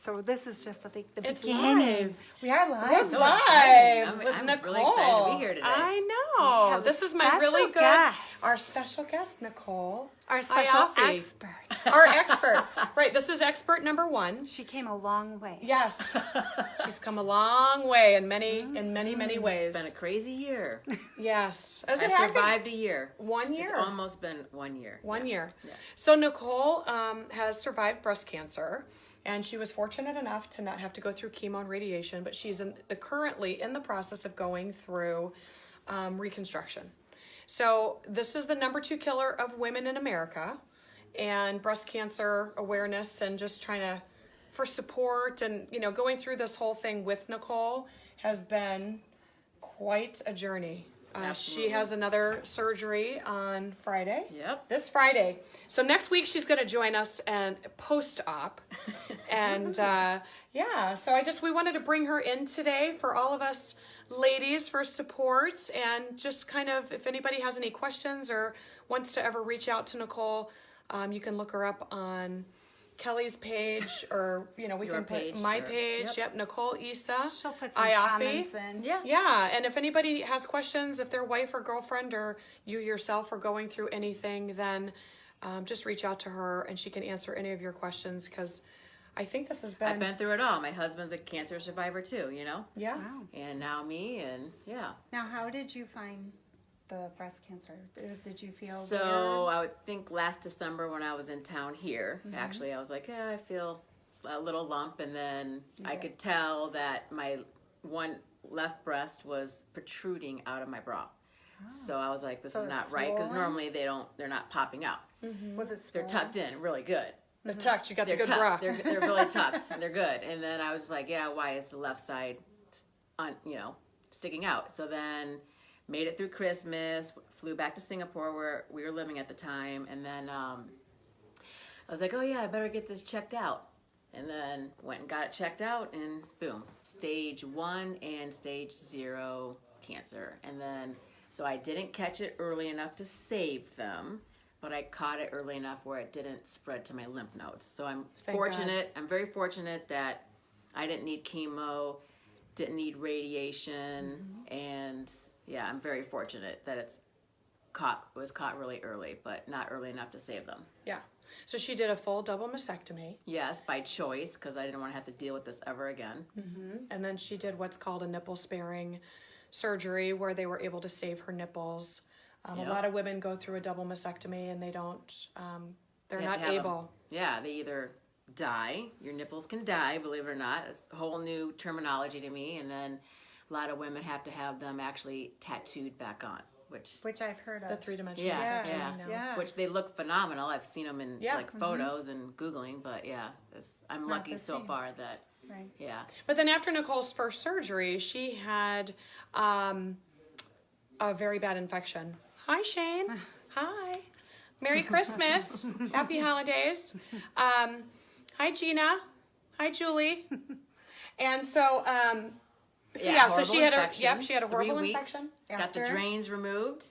So this is just, I think, the It's beginning. live. We are live. We're live I'm with really Nicole. excited to be here today. I We know. have a This is my really special good, guest. our special guest, Nicole. Our special Iafi. expert. Our expert. Right, this is expert number 1. She came a long way. Yes. She's come a long way in many ways. It's been a crazy year. Yes. I survived a year. 1 year. It's almost been 1 year. 1 year. Yeah. So Nicole has survived breast cancer, and she was fortunate enough to not have to go through chemo and radiation, but she's currently in the process of going through reconstruction. So this is the number 2 killer of women in America, and breast cancer awareness and just trying to, for support and, going through this whole thing with Nicole has been quite a journey. She has another surgery on Friday. Yep. This Friday. So next week she's going to join us and post-op. And so we wanted to bring her in today for all of us ladies for support, and just kind of, if anybody has any questions or wants to ever reach out to Nicole, you can look her up on Kelly's page, or we can page, put my or- page. Yep, Nicole Issa. She'll put some Iafi. comments in. Yeah. Yeah, and if anybody has questions, if their wife or girlfriend or you yourself are going through anything, then just reach out to her and she can answer any of your questions, because I think this has been... I've been through it all. My husband's a cancer survivor too, Yeah. Wow. And now me, and yeah. Now, how did you find the breast cancer? Did you feel So weird? I would think last December when I was in town here, actually, I was like, I feel a little lump, and then I could tell that my one left breast was protruding out of my bra. So I was like, this So is it's not right, because swollen? normally they're not popping out. Was it They're swollen? tucked in really good. The tucked, you got They're the good tucked. bra. They're really tucked, and they're good. And then I was just like, why is the left side, sticking out? So then made it through Christmas, flew back to Singapore where we were living at the time, and then I was like, I better get this checked out. And then went and got it checked out, and boom, stage 1 and stage 0 cancer. And then, so I didn't catch it early enough to save them, but I caught it early enough where it didn't spread to my lymph nodes. So I'm fortunate. I'm very fortunate that I didn't need chemo, didn't need radiation, and I'm very fortunate that it was caught really early, but not early enough to save them. Yeah. So she did a full double mastectomy. Yes, by choice, because I didn't want to have to deal with this ever again. And then she did what's called a nipple sparing surgery, where they were able to save her nipples. A lot of women go through a double mastectomy and they don't, they're You have not to have able. They either die, your nipples can die, believe it or not. It's a whole new terminology to me. And then a lot of women have to have them actually tattooed back on, Which I've heard of. The 3-dimensional yeah, tattooing now. Yeah. which they look phenomenal. I've seen them in Yeah. photos and Googling, but I'm Not lucky the so same. far that, Right. But then after Nicole's first surgery, she had a very bad infection. Hi, Shane. Hi. Merry Christmas. Happy holidays. Hi, Gina. Hi, Julie. And so, so she had she had a horrible 3 weeks, infection. Got the After? drains removed.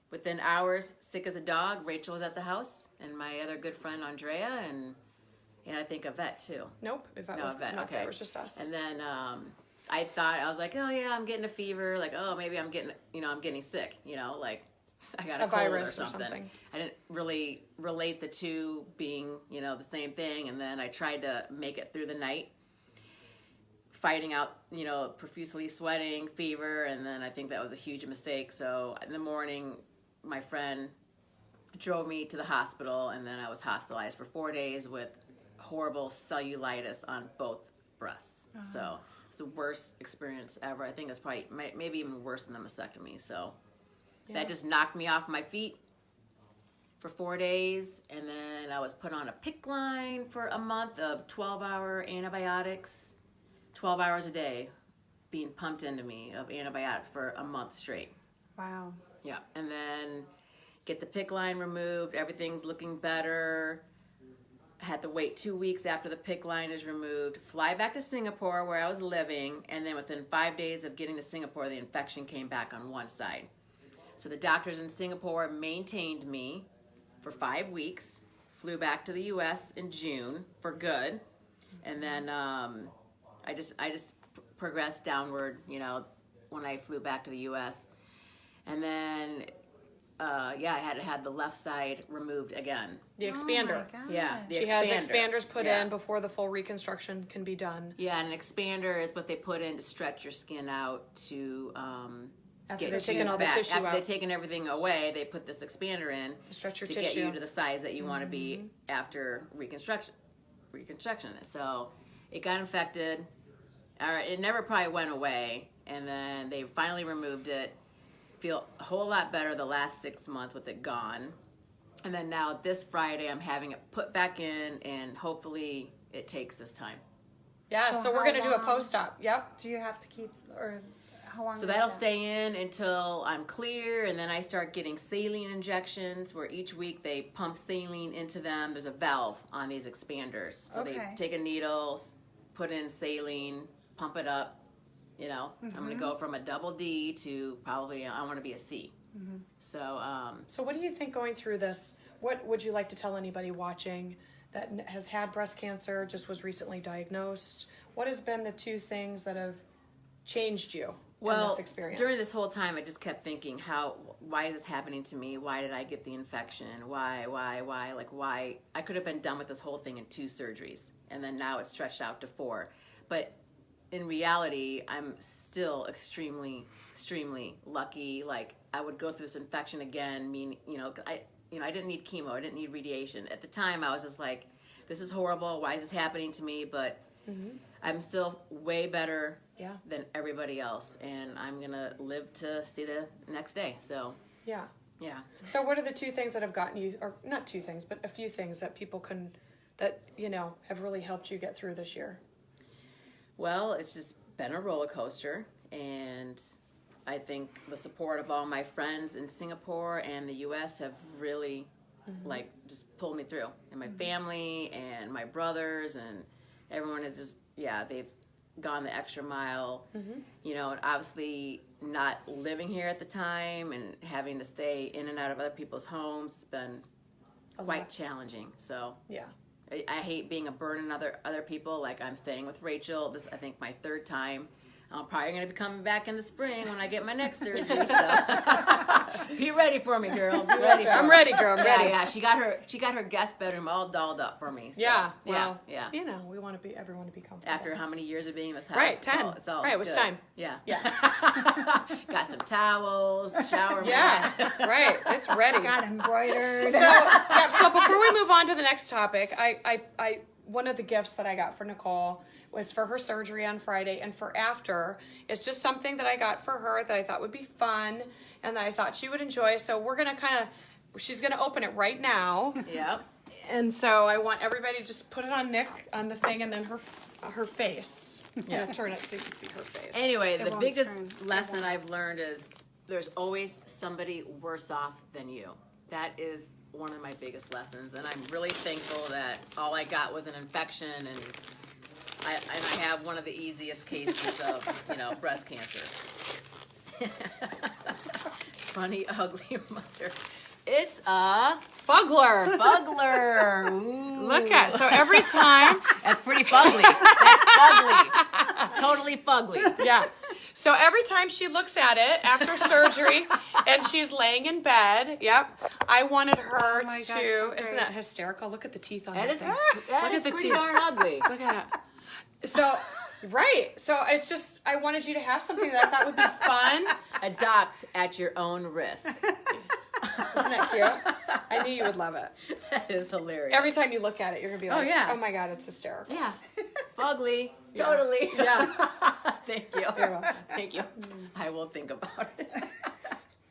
Within hours, sick as a dog. Rachel was at the house, and my other good friend Andrea, and I think Yvette too. Nope. If that No, was Yvette, not okay. that, it was just us. And then I was like, I'm getting a fever. Like, maybe I'm getting, I'm getting sick. Like I got a cold virus or or something. something. I didn't really relate the two being, the same thing. And then I tried to make it through the night, fighting out, profusely sweating, fever, and then I think that was a huge mistake. So in the morning, my friend drove me to the hospital, and then I was hospitalized for 4 days with horrible cellulitis on both breasts. So it's the worst experience ever. I think it's probably maybe even worse than the mastectomy. So that just knocked me off my feet for 4 days, and then I was put on a PICC line for a month of 12-hour antibiotics, 12 hours a day being pumped into me of antibiotics for a month straight. Wow. Yeah, and then get the PICC line removed. Everything's looking better. Had to wait 2 weeks after the PICC line is removed, fly back to Singapore where I was living, and then within 5 days of getting to Singapore, the infection came back on one side. So the doctors in Singapore maintained me for 5 weeks, flew back to the U.S. in June for good, And then I just progressed downward, you know, when I flew back to the U.S. And then, I had to have the left side removed again. The expander. Oh my gosh. Yeah, the She has expanders put Yeah. in before the full reconstruction can be done. Yeah, and an expander is what they put in to stretch your skin out to After get they've taken you all the back. tissue After out. they've taken everything away, they put this expander in To stretch your to tissue. get you to the size that you want to be after reconstruction. So it got infected. It never probably went away, and then they finally removed it. Feel a whole lot better the last 6 months with it gone. And then now this Friday I'm having it put back in, and hopefully it takes this time. Yeah, So so we're how going to do a long- post-op. Yep. Do you have to keep, or how long? So is that'll that? stay in until I'm clear, and then I start getting saline injections where each week they pump saline into them. There's a valve on these expanders. So they Okay. take a needle, put in saline, pump it up. You know, I'm going to go from a double D to probably, I want to be a C. So, So what do you think going through this? What would you like to tell anybody watching that has had breast cancer, just was recently diagnosed? What has been the two things that have changed you in well, this experience? during this whole time, I just kept thinking, why is this happening to me? Why did I get the infection? Why? Like, why? I could have been done with this whole thing in 2 surgeries, and then now it's stretched out to 4. But in reality, I'm still extremely, extremely lucky. Like, I would go through this infection again. I didn't need chemo. I didn't need radiation. At the time, I was just like, this is horrible. Why is this happening to me? But I'm still way better than everybody else, and I'm gonna live to see the next day. So Yeah. yeah. So what are the 2 things that have gotten you, or not 2 things, but a few things that people have really helped you get through this year? Well, it's just been a roller coaster, and I think the support of all my friends in Singapore and the U.S. have really, just pulled me through. And my family and my brothers and everyone is just, they've gone the extra mile. You know, and obviously not living here at the time and having to stay in and out of other people's homes has been quite challenging. So Yeah. I hate being a burden on other people. Like, I'm staying with Rachel. This, I think, my 3rd time. I'm probably going to be coming back in the spring when I get my next surgery. So be ready for me, girl. Be ready. I'm ready, girl. I'm ready. Yeah. She got her guest bedroom all dolled up for me. So, Yeah. Well, yeah. you know, we want everyone to be comfortable. After how many years of being in this house? Right, 10. It's all Right, it was good. time. Yeah. Yeah. Got some towels, shower Yeah. mat. Right. It's ready. Got embroidered. So before we move on to the next topic, I one of the gifts that I got for Nicole was for her surgery on Friday, and for after, it's just something that I got for her that I thought would be fun and that I thought she would enjoy. So we're gonna she's gonna open it right now. Yep. And so I want everybody to just put it on Nick on the thing, and then her face. Yeah, turn it so you can see her face. Anyway, the won't biggest turn. It lesson I've learned is there's always somebody worse off than you. That is one of my biggest lessons, and I'm really thankful that all I got was an infection, and I have one of the easiest cases of breast cancer. Funny, ugly mustard. It's a Fugler. bugler. Ooh. Look at so every time. That's pretty fugly. That's fugly. Totally fugly. Yeah. So every time she looks at it after surgery and she's laying in bed, I wanted her Oh my to. gosh, how Isn't great. that hysterical? Look at the teeth on That that is, thing. that Look is at the pretty teeth. darn ugly. Look at it. So, right. So it's just, I wanted you to have something that I thought would be fun. Adopt at your own risk. Isn't that cute? I knew you would love it. That is hilarious. Every time you look at it, you're going to be like, yeah. oh my God, it's hysterical. Yeah. Fugly. Totally. Yeah. Thank you. You're welcome. Thank you. I will think about it.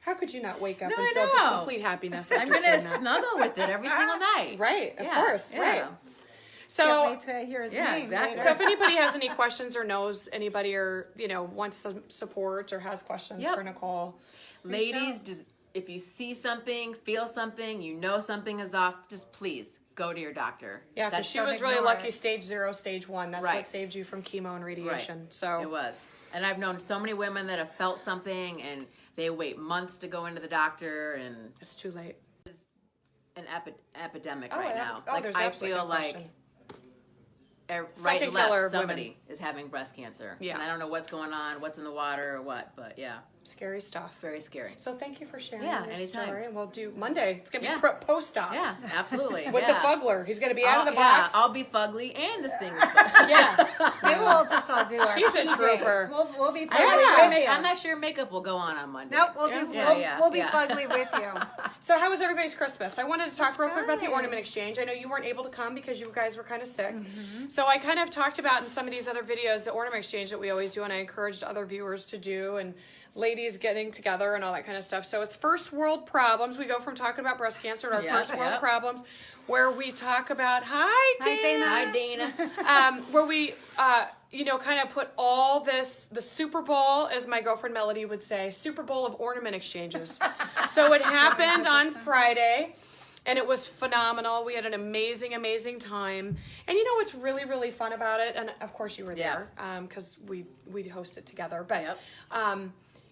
How could you not wake up No, and I feel just know. complete happiness I'm after going seeing to that? snuggle with it every single night. Right, of Yeah, course, yeah. right. Can't So, wait to hear his Yeah, name exactly. later. so if anybody has any questions or knows anybody or, wants some support or has questions Yep. for Nicole, Ladies, just if you see something, feel something, you know something is off, just please go to your doctor. yeah, because That's she so was really ignore lucky, it. stage 0, stage 1. That's Right. what saved you from chemo and radiation. Right. So It was. And I've known so many women that have felt something and they wait months to go into the doctor, and it's too late. an epidemic Oh, right yeah. now. Oh, Like, there's I absolutely feel no like question. right Second and left, killer of somebody is having breast cancer. Yeah. And I don't know what's going on, what's in the water or what, but yeah, Scary stuff. very scary. So thank you for sharing Yeah, your anytime. story. And we'll do Monday. It's going to be Yeah. post-op. Yeah, absolutely. With yeah. the fuggler. He's going to be out of the Yeah, box. I'll be fugly and this thing is fugly. Yeah. Maybe we'll just all do our She's a PJs. trooper. We'll be I'm not, fugly sure with you. I'm not sure makeup will go on Monday. Nope, we'll do. We'll be fugly with you. So how was everybody's Christmas? I wanted to talk real quick about the good. ornament exchange. I know you weren't able to come because you guys were kind of sick. So I kind of talked about in some of these other videos the ornament exchange that we always do, and I encouraged other viewers to do, and ladies getting together and all that kind of stuff. So it's first world problems. We go from talking about breast cancer to our first world problems, where we talk about Hi, Dana. Hi, Dana. where we kind of put all this, the Super Bowl, as my girlfriend Melody would say, Super Bowl of ornament exchanges. So it happened on Friday, and it was phenomenal. We had an amazing, amazing time. And you know what's really, really fun about it? And of course you were there, because we hosted together. But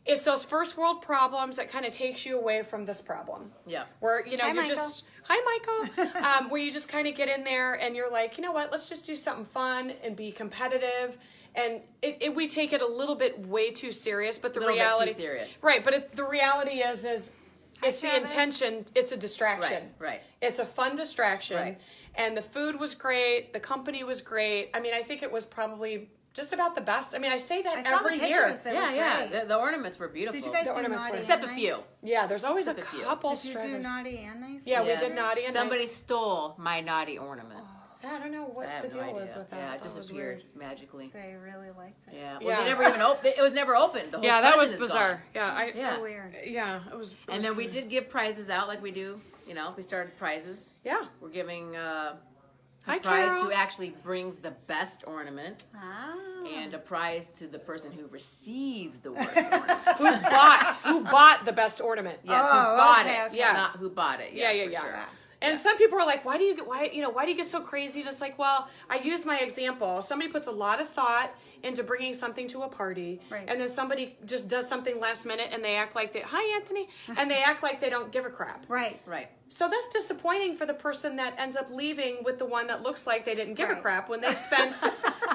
it's those first world problems that kind of takes you away from this problem. Yeah. Where, Hi, you're Michael. just... Hi, Michael. Where you just kind of get in there and you're like, you know what, let's just do something fun and be competitive. And we take it a little bit way too serious, but the reality... Bit too serious. Right, but the reality is it's the Travis. intention, it's a distraction. Right. It's a fun distraction. Right. And the food was great, the company was great. I mean, I think it was probably just about the best. I mean, I say that I saw the every year. pictures. They were great. The ornaments were beautiful. Did you guys The do ornaments naughty were- and Except a nice? few. Yeah, there's always a Except a few. couple Did you do stragglers. naughty and nice? Yeah, Yes. we did naughty and Somebody nice. stole my naughty ornament. I don't know what I have the no deal idea. was with that. Yeah, it That was disappeared weird. magically. They really liked it. Yeah. Well, Yeah. they never even opened. It was never opened. The whole Yeah, that was present is bizarre. gone. Yeah, Yeah. So weird. yeah, it was. And then we did give prizes out like we do. We started prizes. Yeah. We're giving a Hi, prize Carol. to actually brings the best ornament Ah. and a prize to the person who receives the worst ornament. Who bought the best ornament? Yes, Oh, who bought okay, it. okay. Yeah. Not who bought it. Yeah, for sure. And some people are like, why do you get so crazy? Just like, well, I use my example. Somebody puts a lot of thought into bringing something to a party, Right. and then somebody just does something last minute, and they act like hi Anthony, and they act like they don't give a crap. Right. Right. So that's disappointing for the person that ends up leaving with the one that looks like they didn't give a Right. crap when they spent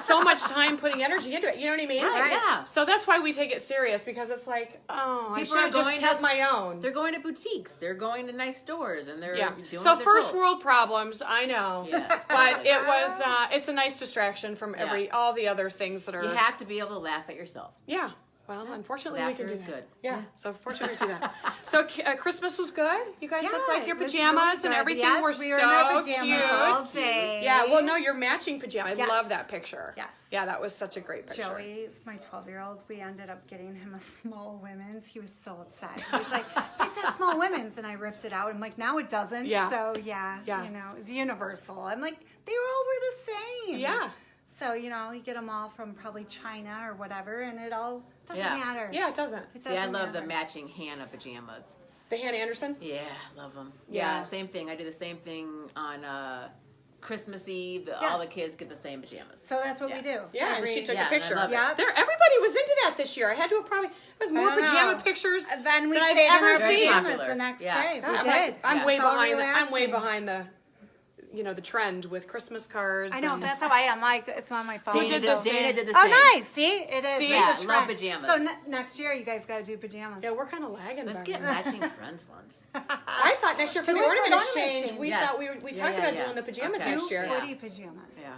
so much time putting energy into it. You know what I mean? Right, yeah. So that's why we take it serious, because it's like, oh, I People should are have just going kept to- my own. They're going to boutiques. They're going to nice stores, and they're Yeah. doing So what they're first told. world problems, I know. Yes, But totally. it was it's a nice distraction from all the other things that are You have to be able to laugh at yourself. Yeah. Well, unfortunately Laughter we can is do that. good. Yeah. So fortunately we do that. So Christmas was good. You guys look like your it was pajamas really and good. everything Yes, were we so were in our pajamas cute. all day. Yeah. Well, no, you're matching pajamas. I Yes. love that picture. Yes. Yeah, that was such a great picture. Joey's my 12-year-old. We ended up getting him a small women's. He was so upset. He was like, "It says small women's," and I ripped it out. I'm like, "Now it doesn't." Yeah. So yeah, Yeah. it's universal. I'm like, they all were the same. Yeah. So you get them all from probably China or whatever, and it all doesn't Yeah. matter. Yeah, it doesn't. It See, I doesn't love the matter. matching Hannah pajamas. The Hannah Anderson? Yeah, love them. Yeah. Yeah, same thing. I do the same thing on Christmas Eve. Yeah. All the kids get the same pajamas. So that's what Yeah. we do. Yeah, and she took Yeah, a picture. I love it. Yeah. There, everybody was into that this year. I had to have probably. There was more I don't pajama know. pictures And then we than I've stayed in ever our seen. pajamas Popular. the next Yeah. day. We I'm, did. I'm Yeah. way So behind. I'm way relaxing. behind the trend with Christmas cards. I know, and- that's how I am. Like, it's on my phone. Who did the same? Dana did the Oh, same. nice. See? It is. See? It's Yeah, a love trend. pajamas. So next year, you guys got to do pajamas. Yeah, we're kind of lagging. Let's back get there. matching friends ones. I thought next year for Do the it for ornament the ornament exchange, exchange. we Yes. thought we Yeah, talked about yeah. doing the pajamas Okay. next year. Yeah. Footy pajamas. Yeah.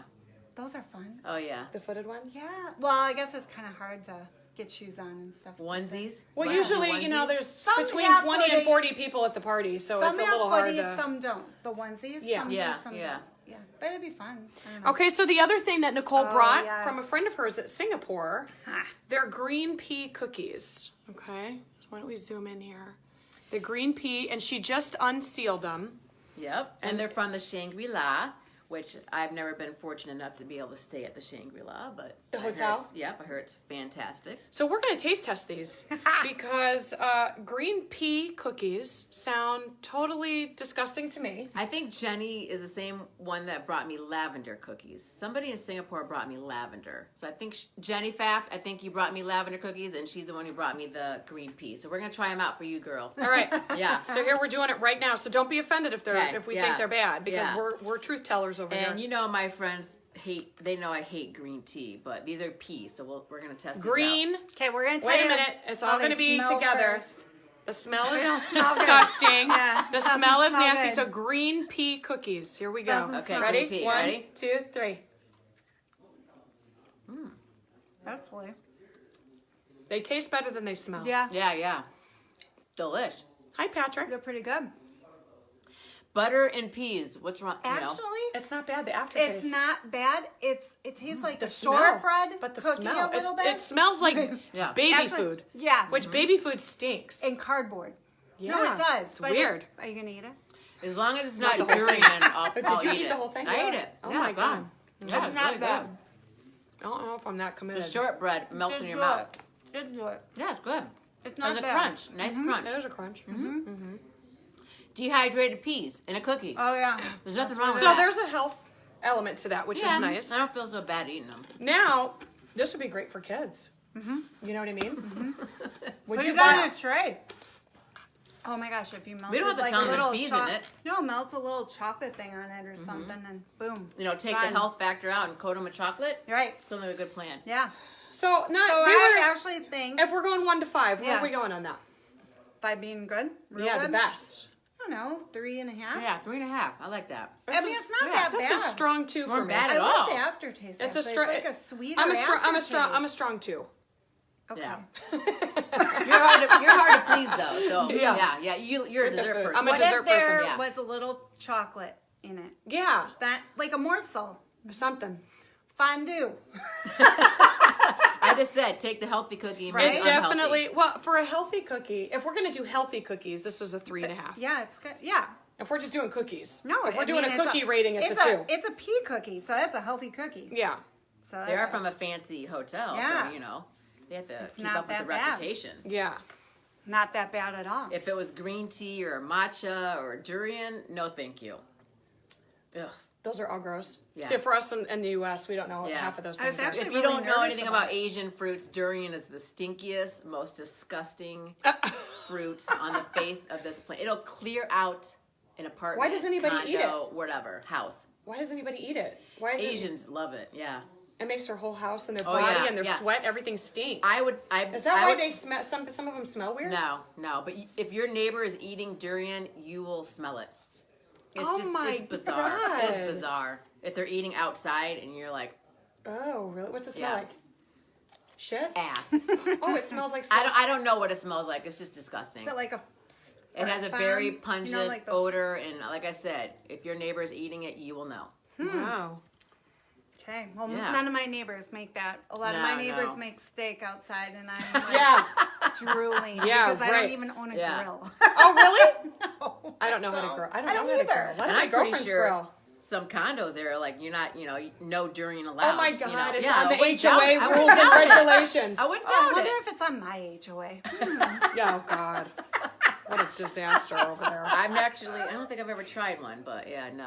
Those are fun. Oh yeah. The footed ones. Yeah. Well, I guess it's kind of hard to get shoes on and stuff. Onesies. Well, Bunch of usually, onesies. there's Some between have 20 and footies. 40 people at the party, so Some it's a have little hard footies, to. some don't. The onesies. Yeah. Some Yeah, do, some yeah. don't. Yeah. But it'd be fun. I don't know. Okay, so the other thing that Nicole Oh, brought yes. from a friend of hers at Singapore, Ah. they're green pea cookies. Okay, so why don't we zoom in here? The green pea, and she just unsealed them. Yep. And they're from the Shangri-La, which I've never been fortunate enough to be able to stay at the Shangri-La, but The I heard hotel? I heard it's fantastic. So we're going to taste test these because green pea cookies sound totally disgusting to me. I think Jenny is the same one that brought me lavender cookies. Somebody in Singapore brought me lavender. So I think Jenny Pfaff, I think you brought me lavender cookies, and she's the one who brought me the green pea. So we're going to try them out for you, girl. All right. Yeah. So here we're doing it right now. So don't be offended if Okay, we yeah, think they're bad because yeah. we're truth tellers over here. And you know my friends They know I hate green tea, but these are peas, so we're gonna test Green. These Okay, we're gonna tell Wait a you minute. It's all how going they to be smell together. first. The smell is don't smell good. disgusting. Yeah, The doesn't smell is smell nasty. good. So green pea cookies. Here we go. Doesn't Okay, smell Ready? green pea. 1, Ready? 2, 3. Actually. They taste better than they smell. Yeah, out. Yeah. Delish. Hi, Patrick. they're pretty good. Butter and peas. What's wrong? Actually, It's not bad. The aftertaste. it's not bad. It tastes like the a smell, shortbread but the cookie smell. a little bit. It smells like Yeah. baby Actually, food. Yeah. Which baby food stinks. and cardboard. yeah, No, it does. It's but weird. Are you gonna eat it? As long as it's not the whole durian, thing. I'll Did I'll you eat eat it. the whole thing? I ate it. Oh Yeah, my God. Yeah, it's Not really bad. good. I don't know if I'm that committed. The shortbread melts Just in your do mouth. it. Just do it. Yeah, it's good. It's There's not a bad. crunch. Nice crunch. There's a crunch. Dehydrated peas in a cookie. Oh yeah. There's nothing wrong with So that. there's a health element to that, which Yeah, is nice. I don't feel so bad eating them. Now, this would be great for kids. You know what I mean? Would Put you it on buy a tray. Oh my gosh, if you melt We don't have to like tell a them there's little peas in it. No, melt a little chocolate thing on it or something and boom. You know, take Done. the health factor out and coat them with chocolate. You're right. Still have a good plan. Yeah. So, not So we I were, actually think if we're going 1 to 5, where Yeah. are we going on that? by being good, real Yeah, good, the best. I don't know, 3.5. Yeah, 3.5. I like that. I mean, it's not that This bad. is strong 2 for Not me. bad I at like all. the aftertaste. It's a actually. strong. It's like a sweeter I'm a aftertaste. strong 2. Okay. Yeah. You're hard to please though. So Yeah. yeah. You're a the dessert food. person. I'm a What dessert if there yeah. was a little chocolate in it? Yeah, That like a morsel. something. Fondue. I just said take the healthy cookie and Right? make It it unhealthy. definitely. Well, for a healthy cookie, if we're gonna do healthy cookies, this is a 3.5. Yeah, it's good. Yeah. If we're just doing cookies, No, If we're I doing mean, a cookie rating, it's a 2. It's a pea cookie, so that's a healthy cookie. Yeah. So They are that's from a fancy hotel, Yeah. so you know they have to It's keep not up with the that bad. reputation. Yeah. not that bad at all. If it was green tea or matcha or durian, no thank you. Ugh. Those are all gross. Yeah. So for us in the U.S., we don't know what Yeah. half of those I was things are. actually If you really don't know nervous anything about about Asian fruits, durian is the stinkiest, most disgusting fruit on the face of this planet. It'll clear out an apartment. Why does anybody eat condo, whatever house. Why does anybody eat it? Why is Asians love it. Yeah, it makes their whole house and their Oh, body yeah, and their yeah. sweat, everything stink. Is Is that why they smell? Some of them smell weird. No. But if your neighbor is eating durian, you will smell it. It's Oh my it's bizarre. God. It's bizarre. If they're eating outside and you're like Oh, really? What's it smell Yeah. like? Shit. ass. Oh, it smells like sweat. I don't know what it smells like. It's just disgusting. Is it like a It has a farm? very You know, pungent like those- odor, and like I said, if your neighbor is eating it, you will know. Wow. Okay. Well, Yeah. none of my neighbors make that. A lot of No, my neighbors no. make steak outside, and I'm like Yeah. drooling Yeah, because I right. don't even own a Yeah. grill. Oh, really? No. I don't know how to So, grill. I I don't don't know how to either. grill. One And of my I'm pretty girlfriends sure grill. some condos there are like, you're not, no durian allowed. Oh my God! you know? It's Yeah, on the I wouldn't doubt HOA it. I rules wouldn't and doubt it. regulations. I wouldn't Oh, I doubt wonder it. if it's on my HOA. Oh God! What a disaster over there. I don't think I've ever tried one, but yeah, no.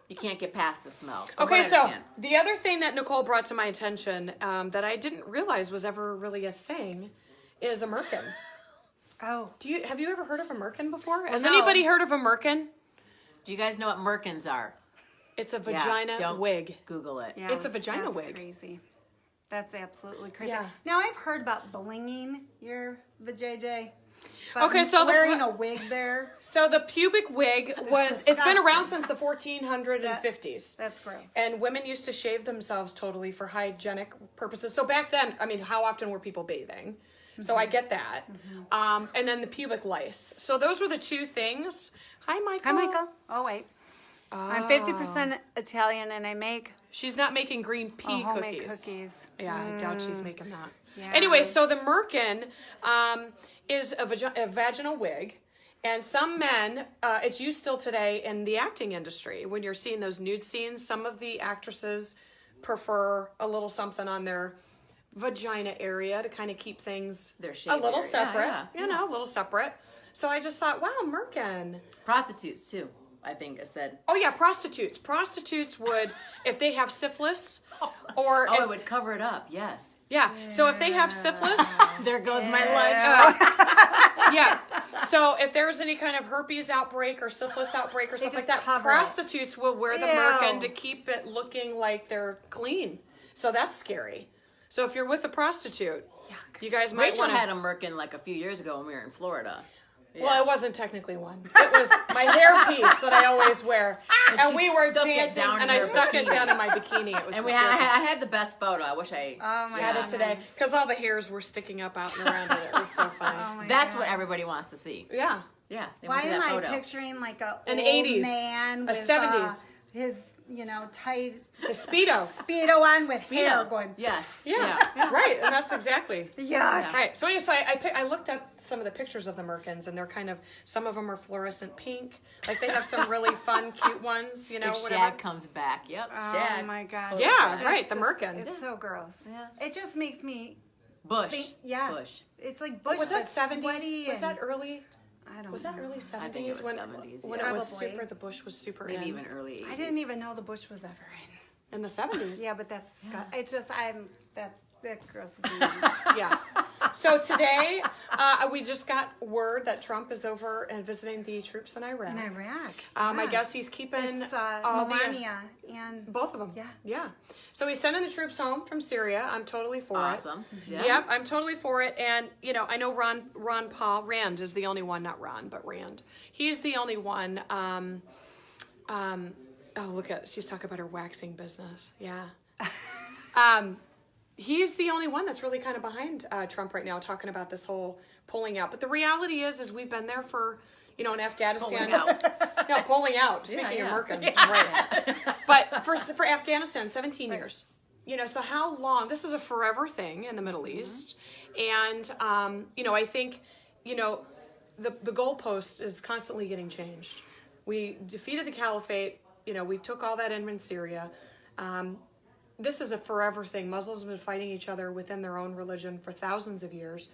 You can't get past the smell. From Okay, what I so understand. the other thing that Nicole brought to my attention that I didn't realize was ever really a thing is a merkin. Oh, Have you ever heard of a merkin before? Has no. anybody heard of a merkin? Do you guys know what merkins are? It's a Yeah, vagina don't wig. Google it. yeah. It's a vagina that's wig. Crazy. That's absolutely crazy. Yeah. Now I've heard about blinging your vajayjay. But Okay, so the wearing pl- a wig there, So the pubic wig it's been disgusting. around since the 1450s. that's gross. And women used to shave themselves totally for hygienic purposes. So back then, I mean, how often were people bathing? So I get that. And then the pubic lice. So those were the two things. Hi, Michael. Hi, Michael. Oh wait, I'm 50% Italian, and I make She's not making green pea homemade cookies. cookies. Yeah, I doubt she's making that. Yeah. Anyway, so the merkin is a vaginal wig. And some men, it's used still today in the acting industry. When you're seeing those nude scenes, some of the actresses prefer a little something on their vagina area to kind of keep things Their a shaved little area. separate. Yeah, You know, a little separate. So I just thought, wow, merkin. Prostitutes too, I think it said. Oh yeah, prostitutes. Prostitutes would, if they have syphilis, or Oh, if, it would cover it up, yes. yeah. So if they have syphilis, There goes my lunch. yeah. So if there's any kind of herpes outbreak or syphilis outbreak or They something like just that, cover it. prostitutes will wear the Ew. merkin to keep it looking like they're clean. So that's scary. So if you're with a prostitute, you guys might Rachel want to. had a merkin like a few years ago when we were in Florida. Well, it wasn't technically one. It was my hairpiece that I always wear. And we were stuck it dancing, down in and I her stuck it bikini. down in my bikini. It was And hysterical. I had the best photo. I wish I my had God. it today because all the hairs were sticking up out and around it. It was so funny. Oh my That's God. what everybody wants to see. Yeah. Yeah. They Why want to see am that I photo. picturing like An old 80s, man a with 70s. His tight The Speedo. Speedo on with hair Yeah. going. Yes. Yeah. Right. And that's exactly. Yuck. All right. So anyway, I looked up some of the pictures of the merkins, and they're kind of, some of them are fluorescent pink. Like they have some really fun, cute ones. You know, If whatever. Shag comes back. Yep. Oh Shag. my gosh. Yeah, It's right, the just- merkin. It's so gross. Yeah. It just makes me Bush. think. Yeah. Bush. It's like bush. Was that but 70s? sweaty Was that and- early? I don't Was know. that early 70s? I think it was when 70s, when yeah. it was Probably. super, the bush was super Maybe in. even early 80s. I didn't even know the bush was ever In the 70s. in. Yeah, but that's it's just that grosses me out. Yeah. So today, we just got word that Trump is over and visiting the troops in Iraq. In Iraq. I Yeah. guess he's keeping It's all Melania and both of them. Yeah. Yeah. So he's sending the troops home from Syria. I'm totally for Awesome. it. Yeah. Yep, I'm totally for it. And, I know Rand is the only one, not Ron, but Rand. He's the only one. Look at, she's talking about her waxing business. Yeah. He's the only one that's really kind of behind Trump right now, talking about this whole pulling out. But the reality is we've been there for, in Afghanistan. Pulling out. No, pulling out. Speaking of Merkins, right? But for Afghanistan, 17 years. So how long? This is a forever thing in the Middle East, and I think, the goalpost is constantly getting changed. We defeated the caliphate. We took all that in Syria. This is a forever thing. Muslims have been fighting each other within their own religion for thousands of years.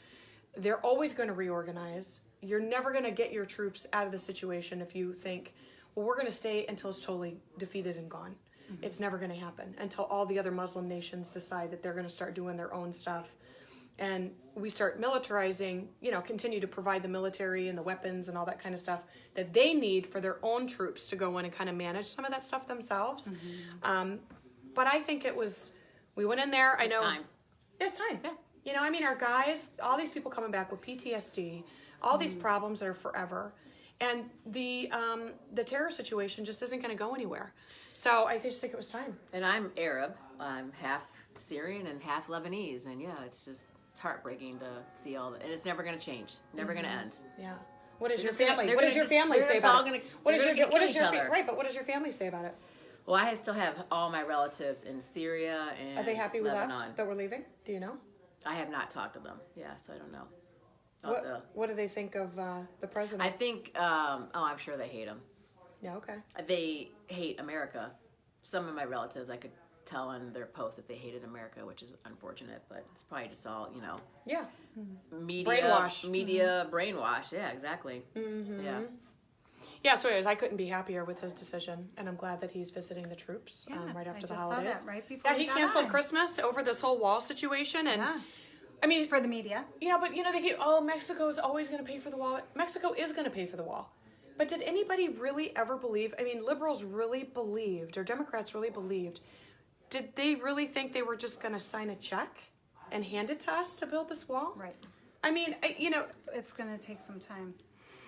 They're always going to reorganize. You're never going to get your troops out of the situation if you think, well, we're going to stay until it's totally defeated and gone. Mm-hmm. It's never going to happen until all the other Muslim nations decide that they're going to start doing their own stuff. And we start militarizing, continue to provide the military and the weapons and all that kind of stuff that they need for their own troops to go in and kind of manage some of that stuff themselves. Mm-hmm. But I think we went in there. It's time. It's time. Yeah. Our guys, all these people coming back with PTSD, all these problems that are forever. And the terror situation just isn't going to go anywhere. So I just think it was time. And I'm Arab. I'm half Syrian and half Lebanese. And it's heartbreaking to see all that. And it's never going to change. Never going to end. Yeah. What does They're your just gonna- family? they're What does gonna your just- family they're say just about all it? gonna- What they're is your gonna what kill is each your other. right? But what does your family say about it? Well, I still have all my relatives in Syria and Are they happy we Lebanon. left? That we're leaving? Do you know? I have not talked to them. Yeah, so I don't know. What do they think of the president? I think, I'm sure they hate him. Yeah. Okay. They hate America. Some of my relatives, I could tell on their posts that they hated America, which is unfortunate, but it's probably just all, Yeah. media Brainwash. brainwash. Yeah, exactly. Mm-hmm. Yeah. Yeah. So anyways, I couldn't be happier with his decision, and I'm glad that he's visiting the troops right I after just the saw holidays. that right before Yeah, we he got canceled on. Christmas over this whole wall situation, and Yeah. For the media. but they keep, Mexico is always going to pay for the wall. Mexico is going to pay for the wall. But did anybody really ever believe, liberals really believed, or Democrats really believed, did they really think they were just going to sign a check and hand it to us to build this wall? Right. It's going to take some time.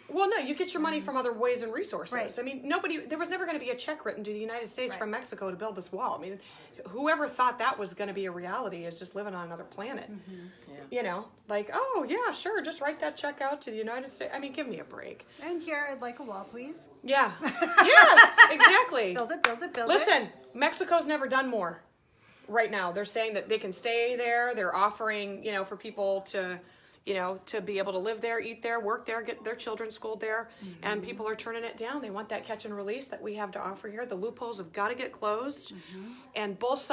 Well, no, you get your money from other ways and resources. Right. There was never going to be a check written to the United States from Mexico to build this wall. Whoever thought that was going to be a reality is just living on another planet. Mm-hmm. Yeah. Oh, yeah, sure, just write that check out to the United States. Give me a break. And here, I'd like a wall, please. Yeah. Yes, exactly. Build it, build it, build it. Listen, Mexico's never done more. Right now, they're saying that they can stay there. They're offering, for people to, to be able to live there, eat there, work there, get their children schooled there. Mm-hmm. And people are turning it down. They want that catch and release that we have to offer here. The loopholes have got to get closed. Mm-hmm. And both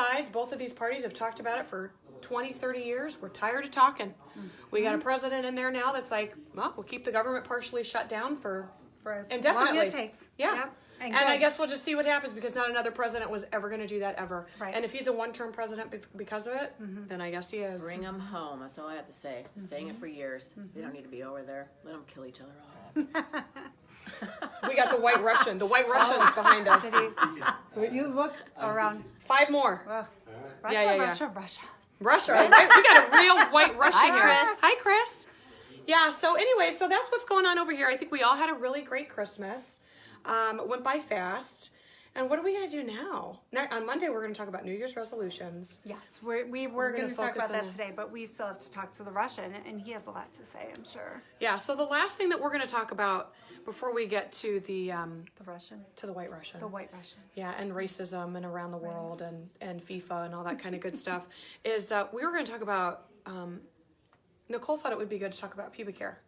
of these parties have talked about it for 20, 30 years. We're tired of talking. Mm-hmm. We got a president in there now that's like, well, we'll keep the government partially shut down for as indefinitely. long as it takes. Yeah. Yep. And I guess we'll just see what happens, because not another president was ever going to do that ever. Right. And if he's a one-term president because of it, then I guess he is. Bring them home. That's all I have to say. Saying it for years. They don't need to be over there. Let them kill each other off. We got the White Russian. The White Russian's behind us. You look around. 5 more. Russia, Yeah. Russia, Russia. Russia. Right? We got a real White Russian Hi, here. Chris. Hi, Chris. Yeah, so anyway, so that's what's going on over here. I think we all had a really great Christmas. It went by fast. And what are we going to do now? On Monday, we're going to talk about New Year's resolutions. Yes, we were gonna going to talk focus about on that today, but we still have to talk to the Russian, and he has a lot to say, I'm sure. Yeah, so the last thing that we're going to talk about before we get to the Russian, to the White Russian. the White Russian. Yeah, and racism and around the world and FIFA and all that kind of good stuff is we were going to talk about, Nicole thought it would be good to talk about pubic hair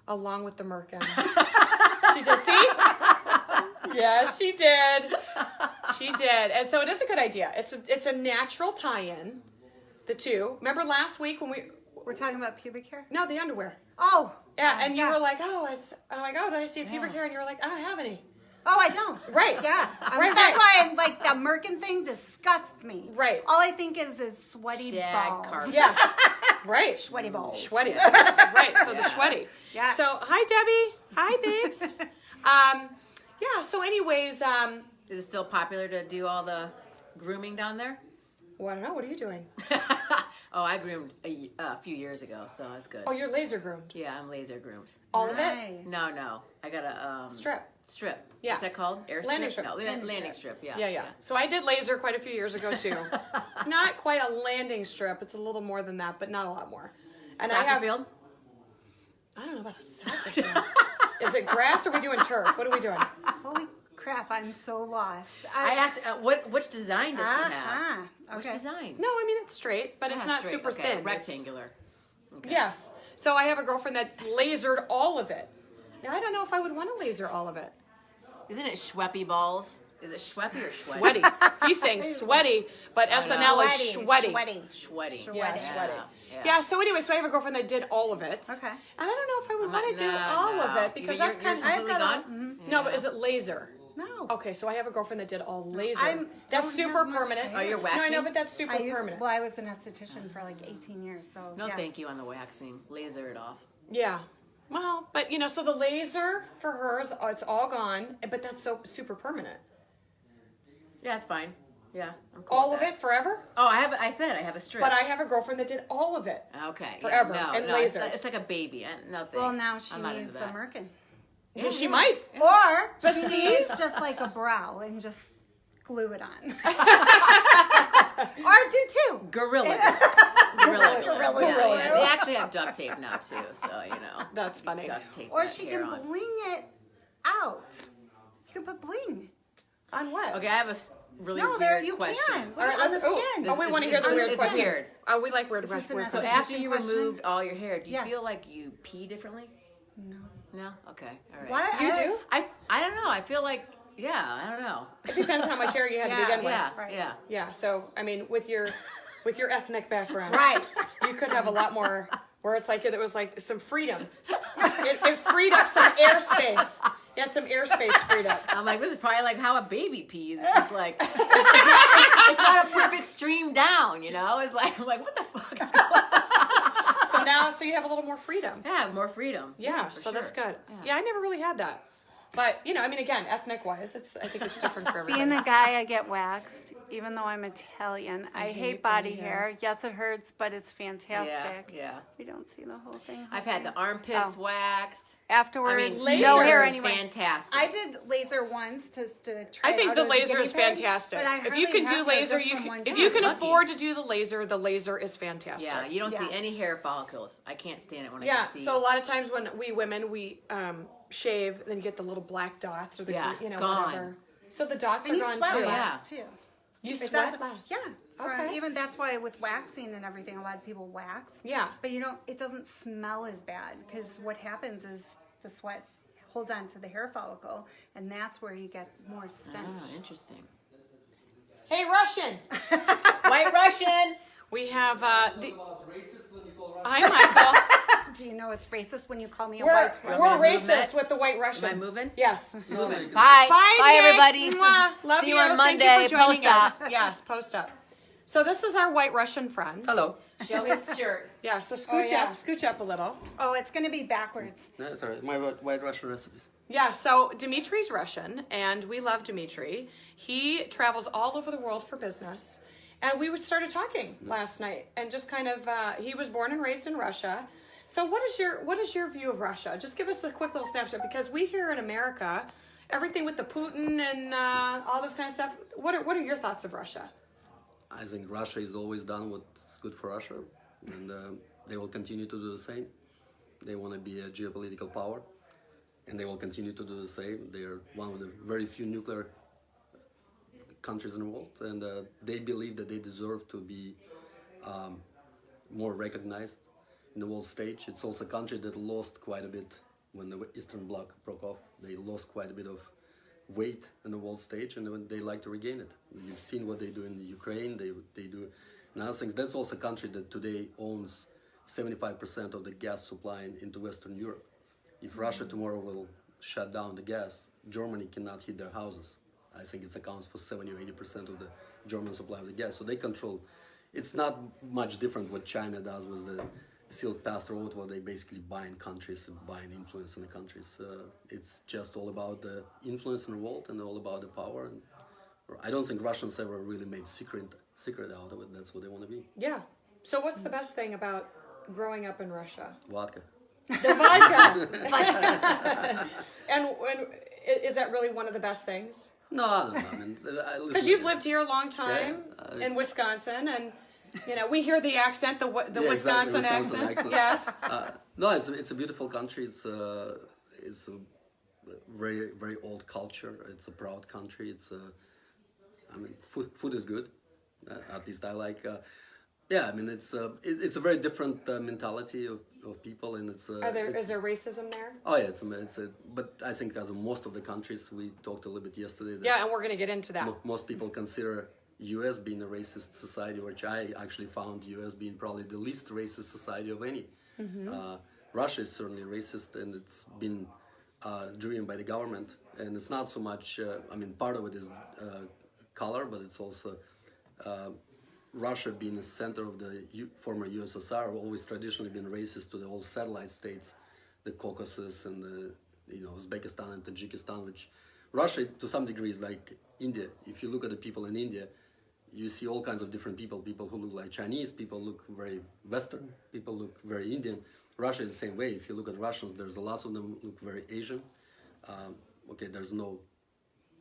along with the Merkin. She just, see? Yeah, she did. She did. And so it is a good idea. It's a natural tie-in, the two. Remember last week when We're talking about pubic hair? no, the underwear. Oh. Yeah, and you were like, I'm like, oh, did I see a pubic hair? And you were like, I don't have any. Oh, I don't. Right. Yeah. Right, That's right. why I'm like, the Merkin thing disgusts me. Right. All I think is sweaty Shag balls. carpet. Yeah. Right. Sweaty balls. Sweaty. Right, so the sweaty. Yeah. So, hi, Debbie. Hi, babes. Yeah, so anyways, Is it still popular to do all the grooming down there? well, I don't know. What are you doing? Oh, I groomed a few years ago, so that's good. Oh, you're laser groomed. Yeah, I'm laser groomed. All of it? Nice. No, I got a Strip. Strip. Yeah. What's that called? Air Landing strip? strip. No, landing strip. Yeah. Yeah. So I did laser quite a few years ago, too. Not quite a landing strip. It's a little more than that, but not a lot more. And Soccer field? I don't know about a soccer field. Is it grass or are we doing turf? What are we doing? Holy crap, I'm so lost. I asked, which design does she have? Okay. Which design? No, I mean, it's straight, but it's Yeah, not straight. super Okay, thin. It's- rectangular. Okay. Yes. So I have a girlfriend that lasered all of it. Now, I don't know if I would want to laser all of it. Isn't it Schweppy balls? Is it Schweppy or Schweppy? Sweaty. He's saying sweaty, but SNL is sweaty. Sweaty. Schwetty. Yeah, Sweaty. sweaty. Yeah. Yeah, so anyway, so I have a girlfriend that did all of it. Okay. And I don't know if I would want to do No, all of no. it because You're- that's kind of... you're I've completely got gone? No, but is it laser? No. Okay, so I have a girlfriend that did all laser. That's don't super have much permanent. hair. Oh, you're No, I know, waxing? but that's super permanent. Well, I was an esthetician for like 18 years, so No, yeah. thank you on the waxing. Laser it off. Yeah. Well, but you know, so the laser for hers, it's all gone, but that's so super permanent. Yeah, it's fine. Yeah, I'm cool All with of that. it forever? Oh, I said I have a strip. But I have a girlfriend that did all of it. Okay. Forever, Yeah, and no, laser. It's like a baby. No, thanks. Well, now she I'm not needs into a that. Merkin. Yeah, she might. Or she needs just like a brow and just glue it on. Or do two. Gorilla. Gorilla. Gorilla. Yeah. They actually have duct tape now too, so you know. That's funny. Duct tape. Or that she hair can on. bling it out. You can put bling. On what? Okay, I have a really No, weird there you question. can. All right, on the let's. Oh, skin. oh, we want to hear the on weird the question. skin. Weird. Oh, we like weird Is this questions. an So Question after you question? removed all your hair, do you Yeah. feel like you pee differently? No. No. Okay. All right. What? You do? I don't know. I feel like I don't know. It depends how much hair you had to Yeah, begin with. Yeah. Right. Yeah. Yeah. So I mean, with your ethnic background, Right. you could have a lot more. Where it's like it was like some freedom. It freed up some airspace. You had some airspace freed up. I'm like, this is probably like how a baby pees. It's just like it's not a perfect stream down, you know. It's like I'm like, what the fuck is going on? So now, so you have a little more freedom. Yeah, more freedom. Yeah, for so that's sure. good. Yeah. Yeah, I never really had that. But, you know, I mean, again, ethnic-wise, I think it's different for everybody. Being a guy, I get waxed, even though I'm Italian. I hate body body hair. Yes, it hurts, but it's fantastic. Yeah. We don't see the whole thing. I've had the armpits Oh. waxed. Afterwards, I mean, no laser hair is anyway. fantastic. I did laser once to try. I think out the as a laser guinea is pig, fantastic. but I If you hardly can do have hair laser, just from one if you time. can Lucky. afford to do the laser is fantastic. Yeah, you don't see Yeah. any hair follicles. I can't stand it when I Yeah, can see. so a lot of times when we women, we shave, then you get the little black dots or the, Yeah, you know, gone. whatever. So the dots And are you gone sweat too. less too. You It sweat does- less. Yeah. Okay. Even that's why with waxing and everything, a lot of people wax. Yeah. But it doesn't smell as bad because what happens is the sweat holds on to the hair follicle, and that's where you get more stench. Oh, interesting. Hey, Russian! White Russian. We have the... About racist when you call Hi, Russian. Michael. Do you know it's racist when you call me a We're white Russian? we're Am I racist moving? with the White Russian. Am I moving? Yes. Bye. Bye, Bye, Nick. everybody. Mwah. Love See you on Thank Monday. you for joining Post up. us. Yes, post up. So this is our white Russian friend. Hello. Show his shirt. Yeah, so scooch up a little. Oh, it's going to be backwards. No, sorry, my white Russian recipes. Yeah, so Dimitri's Russian, and we love Dimitri. He travels all over the world for business. And we started talking last night, and just kind of, he was born and raised in Russia. So what is your view of Russia? Just give us a quick little snapshot, because we here in America, everything with the Putin and all this kind of stuff, what are your thoughts of Russia? I think Russia has always done what's good for Russia, and they will continue to do the same. They want to be a geopolitical power, and they will continue to do the same. They are one of the very few nuclear countries in the world, and they believe that they deserve to be more recognized in the world stage. It's also a country that lost quite a bit when the Eastern Bloc broke off. They lost quite a bit of weight in the world stage, and they like to regain it. You've seen what they do in the Ukraine. They do now things. That's also a country that today owns 75% of the gas supply into Western Europe. If Russia tomorrow will shut down the gas, Germany cannot heat their houses. I think it accounts for 70 or 80% of the German supply of the gas. So they control. It's not much different what China does with the Silk Path Road, where they basically buying countries and buying influence in the countries. It's just all about the influence in the world and all about the power. And I don't think Russians ever really made secret out of it. That's what they want to be. Yeah. So what's the best thing about growing up in Russia? Vodka. The vodka. and is that really one of the best things? No. I mean, Because you've lived here a long time in Wisconsin, and we hear the accent, the Wisconsin, Wisconsin accent. Yes. No, it's a beautiful country. It's a very, very old culture. It's a proud country. Food is good. At least I like. It's a very different mentality of people, and it's. Is there racism there? Oh yeah, but I think as in most of the countries, we talked a little bit yesterday. That and we're going to get into that. Most people consider U.S. being a racist society, which I actually found U.S. being probably the least racist society of any. Mm-hmm. Russia is certainly racist, and it's been driven by the government, and it's not so much. Part of it is color, but it's also. Russia being the center of the former USSR, always traditionally been racist to the old satellite states, the Caucasus and the Uzbekistan and Tajikistan, which Russia to some degree is like India. If you look at the people in India, you see all kinds of different people who look like Chinese, people look very Western, people look very Indian. Russia is the same way. If you look at Russians, there's lots of them look very Asian. There's no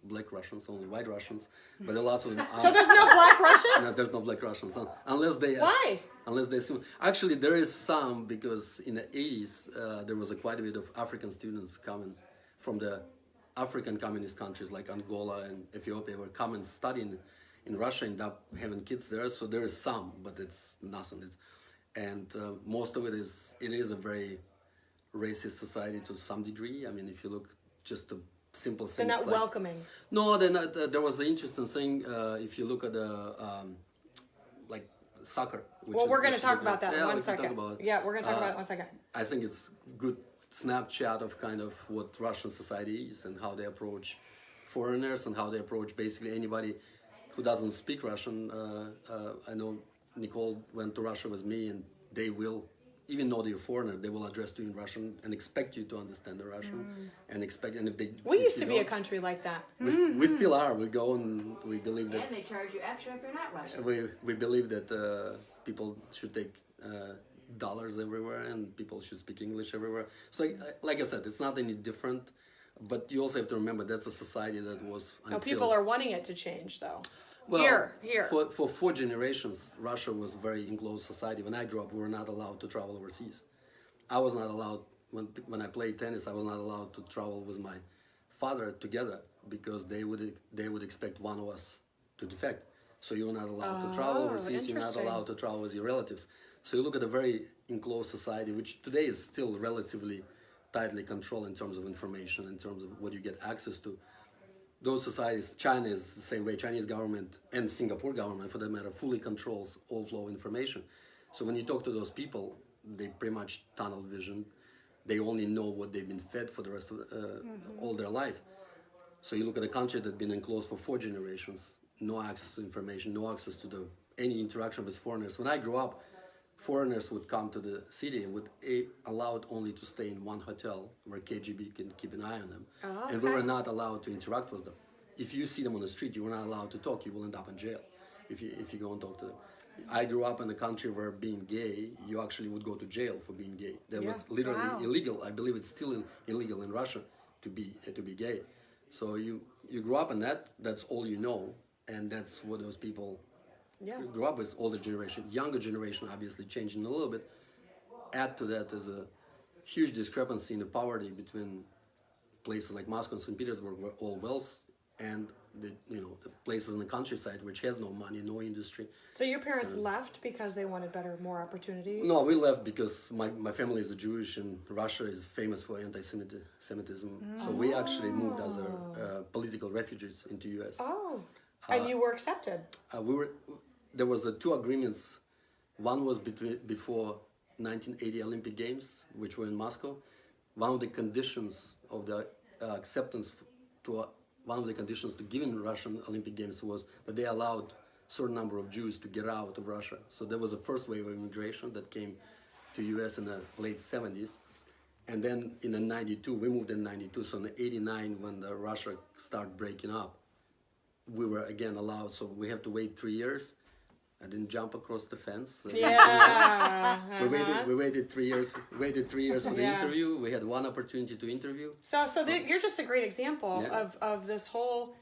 black Russians, only white Russians, but there are lots of them. So there's no black Russians? No, there's no black Russians, unless they. Why? Unless they assume. Actually, there is some, because in the 80s there was quite a bit of African students coming from the African communist countries like Angola and Ethiopia were coming studying in Russia, end up having kids there. So there is some, but it's nothing. Most of it is a very racist society to some degree. I mean, if you look just to simple things. They're not welcoming. No, they're not. There was an interesting thing. If you look at the soccer. We're going to talk about that in 1 second. We're going to talk about it in 1 second. I think it's good snapshot of kind of what Russian society is and how they approach foreigners and how they approach basically anybody who doesn't speak Russian. I know Nicole went to Russia with me, and they will. Even though you're a foreigner, they will address you in Russian and expect you to understand the Russian and if they. We used to be a country like that. We still are. We go and we believe that. And they charge you extra if you're not Russian. We believe that people should take dollars everywhere and people should speak English everywhere. So like I said, it's not any different, but you also have to remember that's a society that was. People are wanting it to change, though. Well, here. For 4 generations, Russia was a very enclosed society. When I grew up, we were not allowed to travel overseas. I was not allowed, when I played tennis, I was not allowed to travel with my father together because they would expect one of us to defect. So you're not allowed to travel overseas, you're not allowed to travel with your relatives. So you look at a very enclosed society, which today is still relatively tightly controlled in terms of information, in terms of what you get access to. Those societies, China is the same way. Chinese government and Singapore government, for that matter, fully controls all flow of information. So when you talk to those people, they pretty much tunnel vision. They only know what they've been fed for the rest of all their life. So you look at a country that's been enclosed for 4 generations, no access to information, no access to the any interaction with foreigners. When I grew up, foreigners would come to the city and would allowed only to stay in one hotel where KGB can keep an eye on them, and we were not allowed to interact with them. If you see them on the street, you were not allowed to talk. You will end up in jail if you go and talk to them. I grew up in a country where being gay, you actually would go to jail for being gay. That was literally illegal. I believe it's still illegal in Russia to be gay. So you grew up in that. That's all you know, and that's what those people grew up with. Older generation, younger generation, obviously changing a little bit. Add to that is a huge discrepancy in the poverty between places like Moscow and St. Petersburg, where all wealth, and the places in the countryside which has no money, no industry. So your parents left because they wanted more opportunity? No, we left because my family is a Jewish, and Russia is famous for anti-Semitism. So we actually moved as political refugees into U.S. Oh, and you were accepted. There was two agreements. One was before 1980 Olympic Games, which were in Moscow. One of the conditions of the acceptance one of the conditions to giving Russian Olympic Games was that they allowed a certain number of Jews to get out of Russia. So there was the first wave of immigration that came to U.S. in the late 70s. And then in the 92, we moved in 92. So in the 89, when Russia started breaking up, we were again allowed. So we have to wait 3 years. I didn't jump across the fence. Yeah. We waited 3 years. Waited 3 years for the interview. We had one opportunity to interview. So you're just a great example of this whole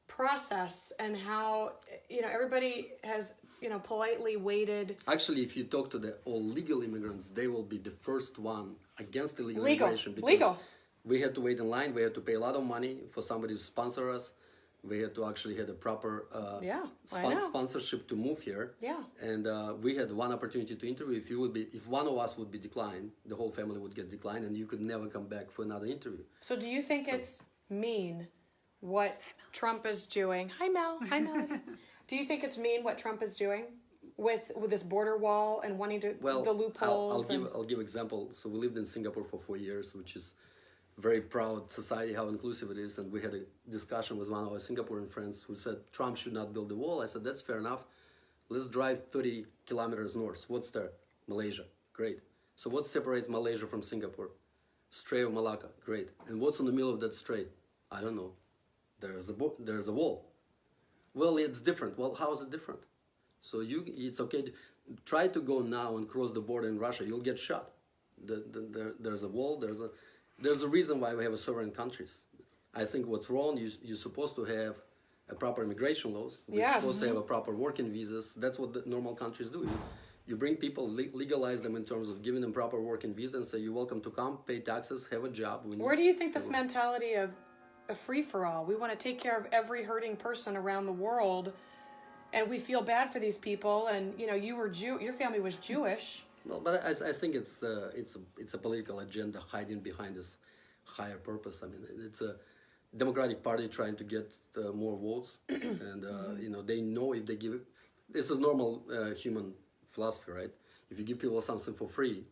process and how everybody has politely waited. Actually, if you talk to all legal immigrants, they will be the first one against illegal immigration. Because we had to wait in line. We had to pay a lot of money for somebody to sponsor us. We had to actually have a proper sponsorship to move here. Yeah. And we had one opportunity to interview. If one of us would be declined, the whole family would get declined, and you could never come back for another interview. So do you think it's mean what Trump is doing? Hi, Mel. Hi, Mel. Do you think it's mean what Trump is doing with this border wall and wanting to the loopholes? I'll give example. So we lived in Singapore for 4 years, which is very proud society, how inclusive it is. And we had a discussion with one of our Singaporean friends who said Trump should not build the wall. I said, that's fair enough. Let's drive 30 kilometers north. What's there? Malaysia. Great. So what separates Malaysia from Singapore? Strait of Malacca. Great. And what's in the middle of that strait? I don't know. There's a wall. Well, it's different. Well, how is it different? So it's okay. Try to go now and cross the border in Russia. You'll get shot. There's a wall. There's a reason why we have a sovereign countries. I think what's wrong, you're supposed to have a proper immigration laws. We're supposed to have a proper working visas. That's what the normal countries do. You bring people, legalize them in terms of giving them proper working visa and say, you're welcome to come, pay taxes, have a job. Where do you think this mentality of a free-for-all, we want to take care of every hurting person around the world, and we feel bad for these people, and your family was Jewish. Well, but I think it's a political agenda hiding behind this higher purpose. I mean, it's a Democratic Party trying to get more votes, and they know if they give it. This is normal human philosophy, right? If you give people something for free,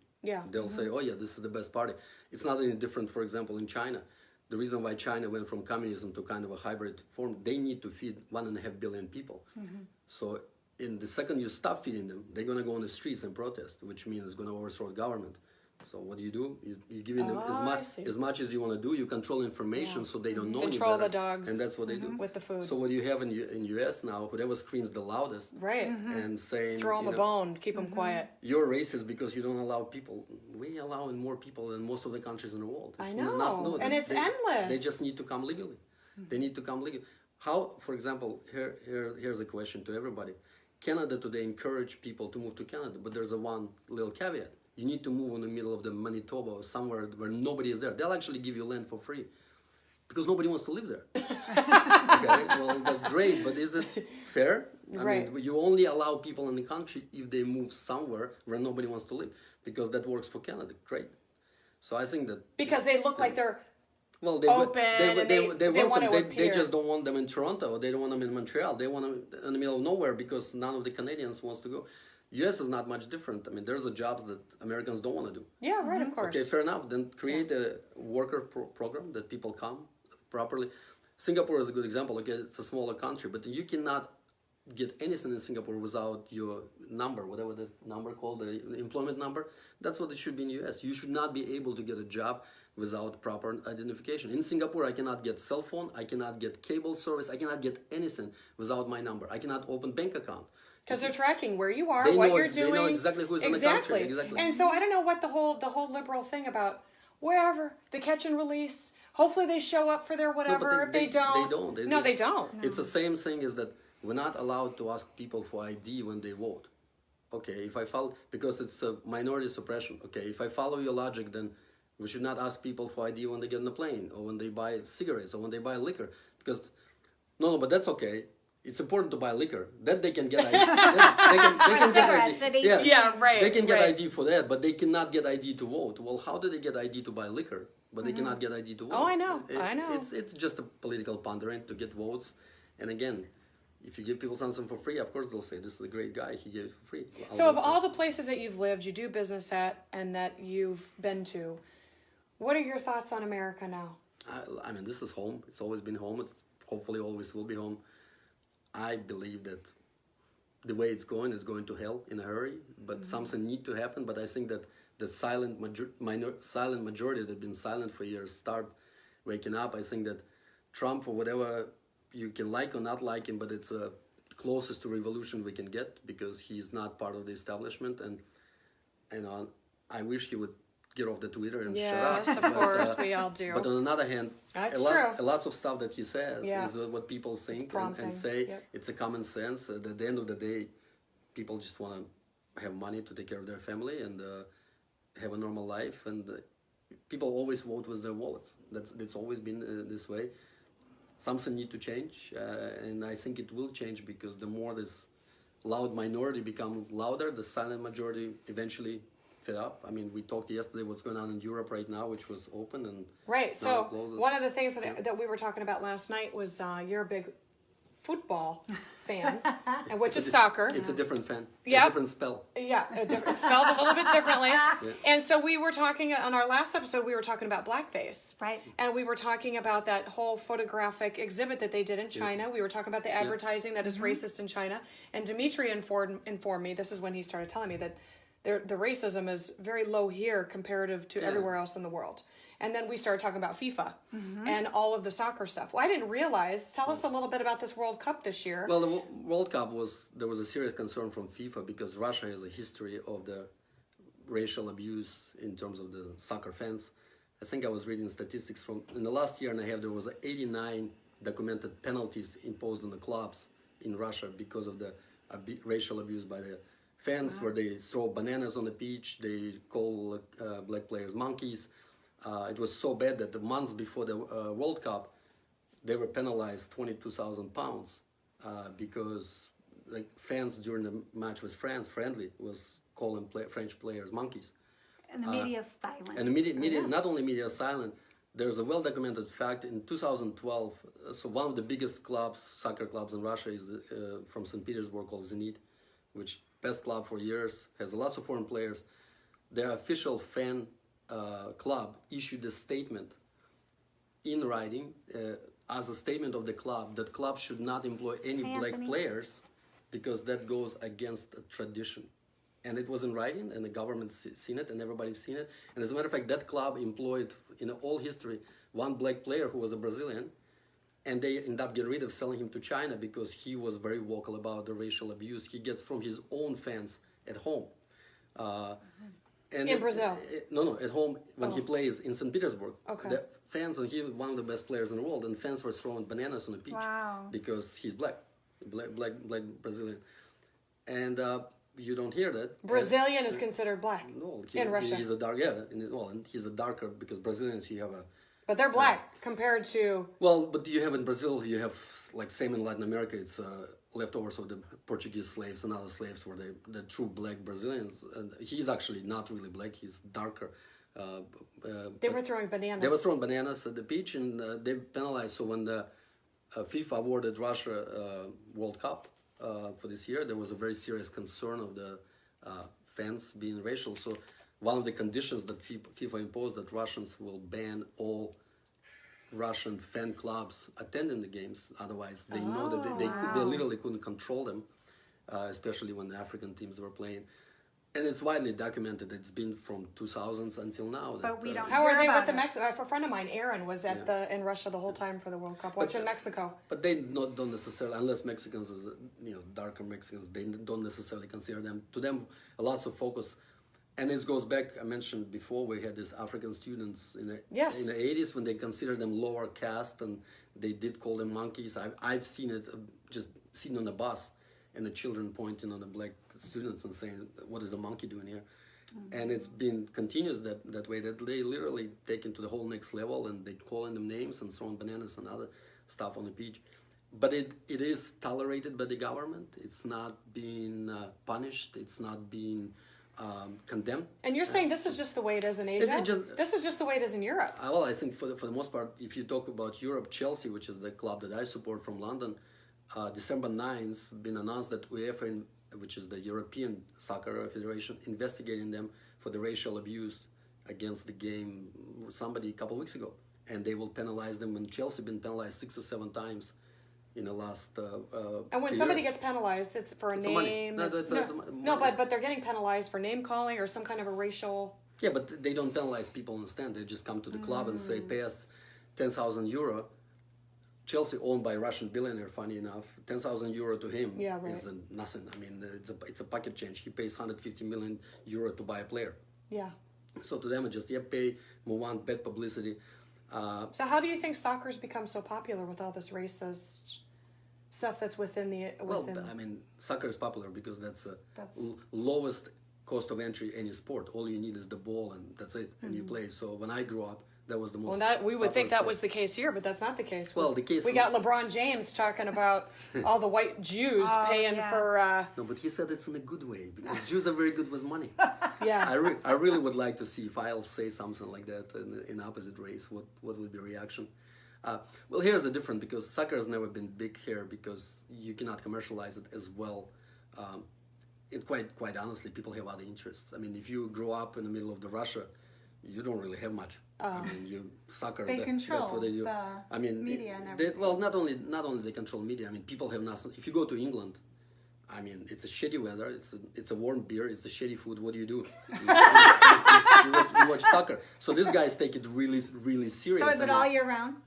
they'll say, "Oh yeah, this is the best party." It's not any different, for example, in China. The reason why China went from communism to kind of a hybrid form, they need to feed 1.5 billion people. So in the second you stop feeding them, they're going to go on the streets and protest, which means it's going to overthrow the government. So what do? You're giving them as much as you want to do. You control information so they don't know control any better, the dogs, and that's what they do with the food. So what you have in US now, whoever screams the loudest, right, and saying throw them a bone, keep them quiet. You're racist because you don't allow people. We allow more people than most of the countries in the world. I know, and it's endless. They just need to come legally. They need to come legally. How, for example, here's a question to everybody. Canada today encourage people to move to Canada, but there's one little caveat. You need to move in the middle of the Manitoba or somewhere where nobody is there. They'll actually give you land for free because nobody wants to live there. Okay, well, that's great, but is it fair? I mean, you only allow people in the country if they move somewhere where nobody wants to live, because that works for Canada. Great. So I think that because they look like they're open, they want to they just don't want them in Toronto, or they don't want them in Montreal. They want them in the middle of nowhere because none of the Canadians wants to go. U.S. is not much different. I mean, there's jobs that Americans don't want to do. Yeah, right, of course. Okay, fair enough. Then create a worker program that people come properly. Singapore is a good example. Okay, it's a smaller country, but you cannot get anything in Singapore without your number, whatever the number called, the employment number. That's what it should be in US. You should not be able to get a job without proper identification. In Singapore, I cannot get cell phone, I cannot get cable service, I cannot get anything without my number. I cannot open bank account. Because they're tracking where you are, They what know you're ex- doing. they know exactly who's in the country, exactly. And so I don't know what the whole liberal thing about wherever the catch and release. Hopefully they show up for their whatever. If they don't, They don't. no, they don't. It's the same thing as that we're not allowed to ask people for ID when they vote. Okay, if I follow, because it's a minority suppression. Okay, if I follow your logic, then we should not ask people for ID when they get on a plane or when they buy cigarettes or when they buy liquor. Because, no, but that's okay. It's important to buy liquor. That they can get ID. They can get cigarettes ID. at 18. Yeah, right. They can get right. ID for that, but they cannot get ID to vote. Well, how do they get ID to buy liquor, but they cannot get ID to vote? Oh, I know. I know. It's just a political pondering to get votes. And again, if you give people something for free, of course they'll say, this is a great guy, he gave it for free. Well, So of all the places that you've lived, you do business at, and that you've been to, what are your thoughts on America now? I mean, this is home. It's always been home. It's hopefully always will be home. I believe that the way it's going is going to hell in a hurry, but something need to happen. But I think that the silent majority that have been silent for years start waking up. I think that Trump, or whatever you can like or not like him, but it's the closest to revolution we can get, because he's not part of the establishment. And I wish he would get off the Twitter and shut up. Yes, of course, we all do. But on another hand, That's a true. lots of stuff that he says Yeah. is what people think Prompting. and say. Yep. It's a common sense. At the end of the day, people just want to have money to take care of their family and have a normal life. And people always vote with their wallets. That's always been this way. Something need to change, and I think it will change, because the more this loud minority become louder, the silent majority eventually fed up. I mean, we talked yesterday what's going on in Europe right now, which was open and Right. now So it closes. one of the things that we were talking about last night was you're a big football fan, and which is soccer. It's a different fan. Yep. A different spell. Yeah, it's spelled a little bit differently. And so we were talking on our last episode. We were talking about blackface, Right. and we were talking about that whole photographic exhibit that they did in China. We were talking about the advertising that is racist in China. And Dimitri informed me. This is when he started telling me that the racism is very low here comparative to everywhere else in the world. And then we started talking about FIFA and all of the soccer stuff. Well, I didn't realize. Tell us a little bit about this World Cup this year. Well, the World Cup there was a serious concern from FIFA, because Russia has a history of the racial abuse in terms of the soccer fans. I think I was reading statistics in the last year and a half, there was 89 documented penalties imposed on the clubs in Russia because of the racial abuse by the fans, where they throw bananas on the pitch, they call black players monkeys. It was so bad that the months before the World Cup, they were penalized £22,000 because like fans during the match with France, friendly, was calling French players monkeys. And the media's silent. And the media, not only media is silent, there's a well-documented fact in 2012. So one of the biggest soccer clubs in Russia is from St. Petersburg, called Zenit, which best club for years, has lots of foreign players. Their official fan club issued a statement in writing as a statement of the club that club should not employ any black players because that goes against a tradition. And it was in writing, and the government's seen it, and everybody's seen it. And as a matter of fact, that club employed, in all history, one black player who was a Brazilian, and they end up getting rid of selling him to China because he was very vocal about the racial abuse he gets from his own fans at home. And in Brazil? No, at home when he plays in St. Petersburg. Okay. The fans, and he's one of the best players in the world, and fans were throwing bananas on the pitch because he's black Brazilian. And you don't hear that. Brazilian is considered black in Russia. He's a dark, and he's a darker, because Brazilians, you have a... But they're black compared to... Well, but you have in Brazil, you have, like same in Latin America, it's leftovers of the Portuguese slaves and other slaves were the true black Brazilians. And he's actually not really black, he's darker. They were throwing bananas. They were throwing bananas at the pitch, and they penalized. So when the FIFA awarded Russia World Cup for this year, there was a very serious concern of the fans being racial. So one of the conditions that FIFA imposed, that Russians will ban all Russian fan clubs attending the games. Otherwise, they know that they literally couldn't control them, especially when the African teams were playing. And it's widely documented. It's been from 2000s until now. But we don't How are they about with the it. Mexico? A friend of mine, Aaron, was at in Russia the whole time for the World Cup, watching Mexico. But they don't necessarily, unless Mexicans, darker Mexicans, they don't necessarily consider them. To them, lots of focus. And it goes back, I mentioned before, we had these African students in the 80s when they considered them lower caste and they did call them monkeys. I've seen it just sitting on the bus and the children pointing on the black students and saying, what is a monkey doing here? Mm-hmm. And it's been continuous that way, that they literally take it to the whole next level and they calling them names and throwing bananas and other stuff on the beach. But it is tolerated by the government. It's not being punished. It's not being condemned. And you're saying this is just the way it is in Asia? This is just the way it is in Europe? Well, I think for the most part, if you talk about Europe, Chelsea, which is the club that I support from London, December 9th, been announced that UEFA, which is the European Soccer Federation, investigating them for the racial abuse against the game, somebody a couple of weeks ago. And they will penalize them when Chelsea been penalized 6 or 7 times in the last and when somebody gets penalized, it's for a name. But they're getting penalized for name calling or some kind of a racial. Yeah, but they don't penalize people on the stand. They just come to the club and say, pay us 10,000 euro. Chelsea, owned by a Russian billionaire, funny enough, 10,000 euro to him is nothing. I mean, it's a pocket change. He pays 150 million euro to buy a player. Yeah. So to them, it's just pay, move on, bad publicity. So how do you think soccer's become so popular with all this racist stuff that's within the... Well, I mean, soccer is popular because that's lowest cost of entry any sport. All you need is the ball and that's it, and you play. So when I grew up, that was the most... Well, we would think that was the case here, but that's not the case. Well, the case... We got LeBron James talking about all the white Jews paying for... No, but he said it's in a good way, because Jews are very good with money. Yeah. I really would like to see if I'll say something like that in opposite race, what would be reaction. Well, here's the difference, because soccer has never been big here, because you cannot commercialize it as well. Quite honestly, people have other interests. I mean, if you grow up in the middle of the Russia, you don't really have much. I mean, soccer. They control that's what they do. the media and everything. Well, not only they control media. I mean, people have nothing. If you go to England, I mean, it's a shitty weather. It's a warm beer. It's a shitty food. What do? You watch soccer. So these guys take it really, really serious. So is it all year round?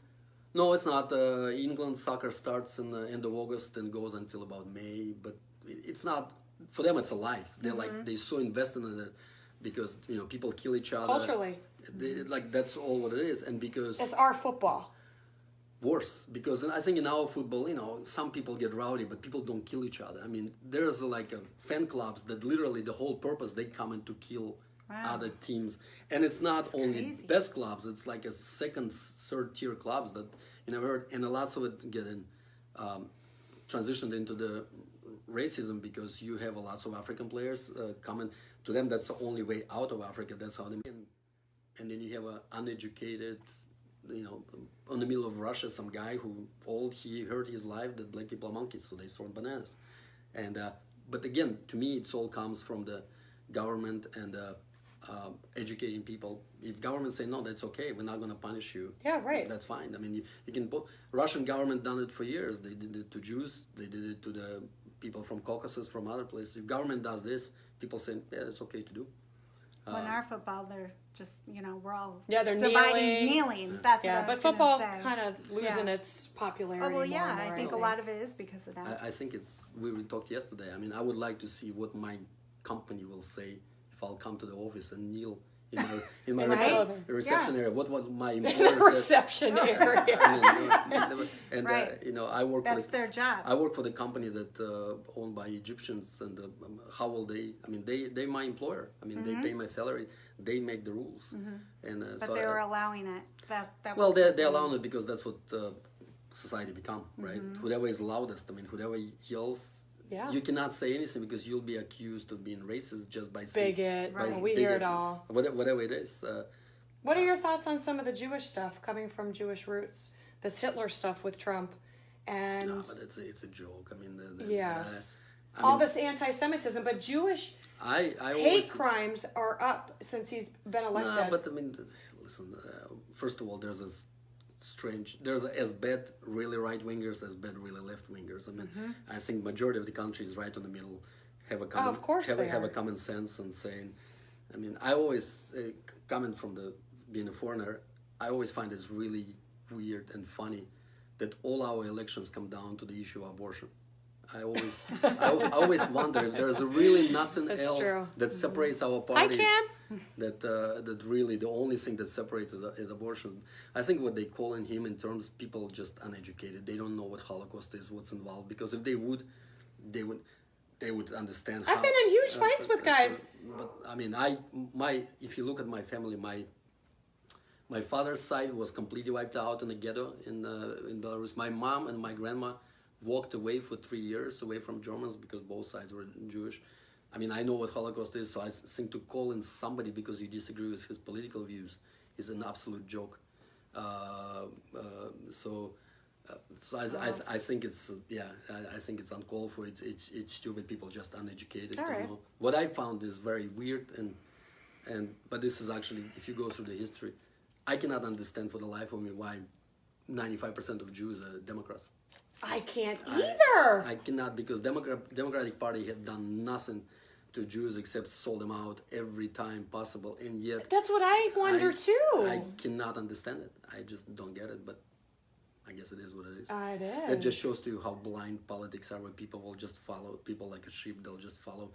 No, it's not. England soccer starts in the end of August and goes until about May. But it's not for them. It's a life. They're they're so invested in it because people kill each other. Culturally. That's all what it is, and because it's our football. Worse, because I think in our football, some people get rowdy, but people don't kill each other. I mean, there's fan clubs that literally the whole purpose they come in to kill other teams, and it's not only best clubs; it's like a second, third tier clubs that you never heard, and a lot of it getting transitioned into the racism because you have a lot of African players coming to them. That's the only way out of Africa. That's how they. And then you have an uneducated, on the middle of Russia, some guy who all he heard his life that black people are monkeys, so they throw bananas. And but again, to me, it all comes from the government and educating people. If government say no, that's okay. We're not going to punish you. Yeah, right. That's fine. I mean, you can put Russian government done it for years. They did it to Jews. They did it to the people from Caucasus, from other places. If government does this, people say, yeah, it's okay to do. Well, in our football, they're just, we're all they're kneeling. That's what I was but football's say. kind of losing its popularity. Oh, well, yeah, more and more, I think a lot of it is because of that. I think we talked yesterday. I mean, I would like to see what my company will say if I'll come to the office and kneel in my reception area. What my employer reception area. And I work. That's their job. I work for the company that owned by Egyptians, and how will they? I mean, they my employer. I mean, they pay my salary. They make the rules, and but they were allowing it. They're allowing it because that's what society become, right? Whoever is loudest. I mean, whoever yells. Yeah. You cannot say anything because you'll be accused of being racist just by saying... Bigot. We hear it all. Whatever it is. What are your thoughts on some of the Jewish stuff coming from Jewish roots? This Hitler stuff with Trump and... No, but it's a joke. I mean... Yes. All this anti-Semitism, but Jewish hate crimes are up since he's been elected. No, but I mean, listen, first of all, there's a strange. There's as bad really right wingers as bad really left wingers. I mean, I think majority of the countries right in the middle have a common of course they have are. a common sense and saying. I mean, I always coming from being a foreigner. I always find it's really weird and funny that all our elections come down to the issue of abortion. I always wonder if there's really nothing That's else true. that separates our I parties. can. That really the only thing that separates is abortion. I think what they call in him in terms people just uneducated. They don't know what Holocaust is, what's involved. Because if they would understand. I've been in huge fights with guys. But I mean, if you look at my family, my father's side was completely wiped out in the ghetto in Belarus. My mom and my grandma walked away for 3 years away from Germans because both sides were Jewish. I mean, I know what Holocaust is, so I think to call in somebody because you disagree with his political views is an absolute joke. So I think it's I think it's uncalled for. It's stupid. People just uneducated. All right. You know? What I found is very weird but this is actually, if you go through the history, I cannot understand for the life of me why 95% of Jews are Democrats. I can't either. I cannot, because Democratic Party have done nothing to Jews except sold them out every time possible, and yet That's what I wonder too. I cannot understand it. I just don't get it, but I guess it is what it is. I did. That just shows to you how blind politics are, where people will just follow people like a sheep. They'll just follow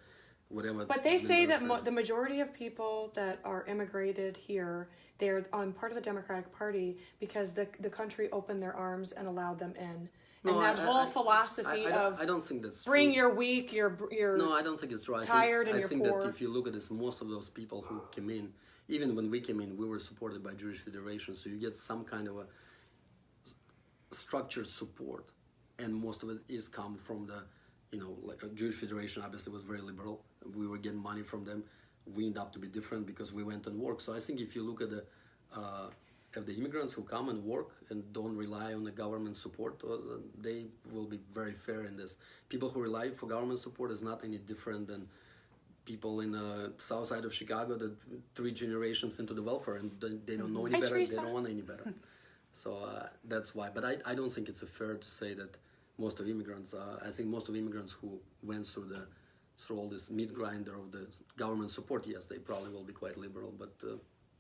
whatever. But they say that member the majority of people that are immigrated here, they're on part of the Democratic Party because the country opened their arms and allowed them in. And No, that whole philosophy I don't think that's bring true. your weak, your No, I don't think it's true. tired and I you're think poor. that if you look at this, most of those people who came in, even when we came in, we were supported by Jewish Federation. So you get some kind of a structured support, and most of it is come from the, like a Jewish Federation obviously was very liberal. We were getting money from them. We end up to be different because we went and worked. So I think if you look at the immigrants who come and work and don't rely on the government support, they will be very fair in this. People who rely for government support is not any different than people in the south side of Chicago that 3 generations into the welfare and they don't know any Hi, better. Teresa. They don't want any better. So that's why. But I don't think it's fair to say that most of immigrants. I think most of immigrants who went through all this meat grinder of the government support, yes, they probably will be quite liberal, but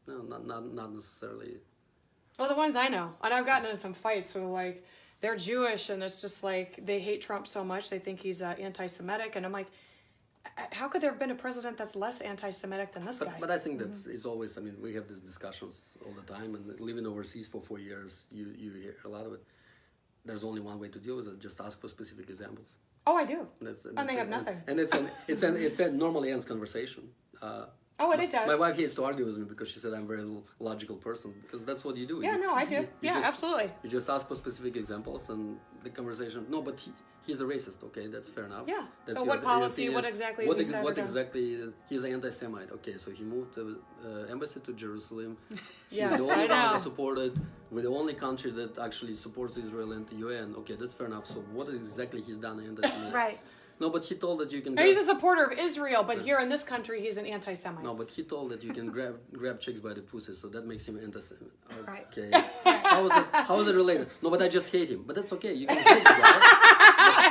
no, not necessarily. Well, the ones I know, and I've gotten into some fights where like they're Jewish, and it's just like they hate Trump so much they think he's anti-Semitic, and I'm like, how could there have been a president that's less anti-Semitic than this guy? But I think that's it's always. I mean, we have these discussions all the time, and living overseas for 4 years, you hear a lot of it. There's only one way to deal with it: just ask for specific examples. Oh, I do. That's they have nothing. And it's a normally ends conversation. Oh, and it does. My wife hates to argue with me because she said I'm a very logical person, because that's what you do. Yeah, no, I do. Yeah, absolutely. You just ask for specific examples and the conversation. No, but he's a racist. Okay, that's fair enough. Yeah. That's So what policy? What exactly is he said or What done? exactly? He's an anti-Semite. Okay, so he moved the embassy to Jerusalem. Yes, He's the only I know. one that supported. We're the only country that actually supports Israel and the UN. Okay, that's fair enough. So what exactly he's done anti-Semite? Right. No, but he told that you can. Now, he's a supporter of Israel, but here in this country, he's an anti-Semite. No, but he told that you can grab chicks by the pussy, so that makes him anti-Semite. Right. Okay. How is it related? No, but I just hate him. But that's okay. You can hate the guy.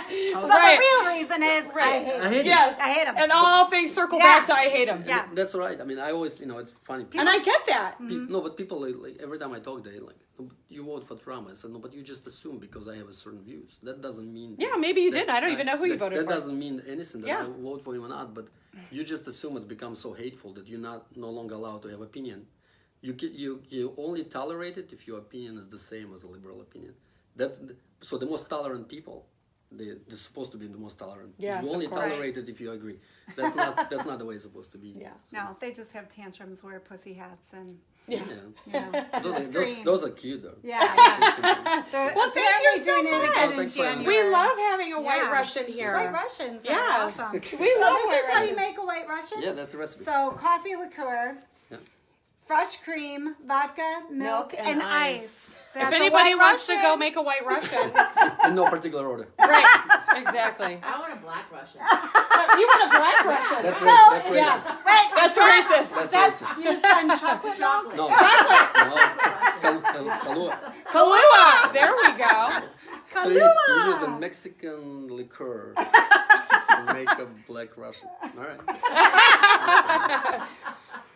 So Right. the real reason is I hate I hate him. Yes. I hate him. And all things circle Yeah. back to I hate him. Yeah. That's right. I mean, I always, it's funny. And I get that. No, but people like every time I talk, they like, you vote for Trump. I said, no, but you just assume because I have a certain views. That doesn't mean. Yeah, maybe you did. I don't even know who you voted that for. That doesn't mean anything that Yeah. I vote for him or not. But you just assume it's become so hateful that you're no longer allowed to have opinion. You only tolerate it if your opinion is the same as a liberal opinion. So the most tolerant people. They're supposed to be the most tolerant. Yes, you only of course. tolerate it if you agree. That's not the way it's supposed to be. Yeah. No, they just have tantrums, wear pussy hats, and Yeah. scream. Those are cute though. Yeah. They're Well, thank apparently you so doing it much. again in Thanks for having me. January. We love having a white Yeah. Russian here. White Russians. are Yes. awesome. We So love this white is how you Russians. make a white Russian. Yeah, that's the recipe. So coffee liqueur, Yeah. fresh cream, vodka, milk, and ice. That's If a anybody white wants to Russian. go make a white Russian, In no particular order. right? Exactly. I want a black Russian. You want a black Russian? That's So- that's Yeah. racist. Wait, That's racist. That's That's racist. you said chocolate milk. Chocolate. No. Chocolate. No. Chocolate Russian. Kahlua. Kahlua. There we go. So you use a Mexican liqueur to make a Black Russian. All right.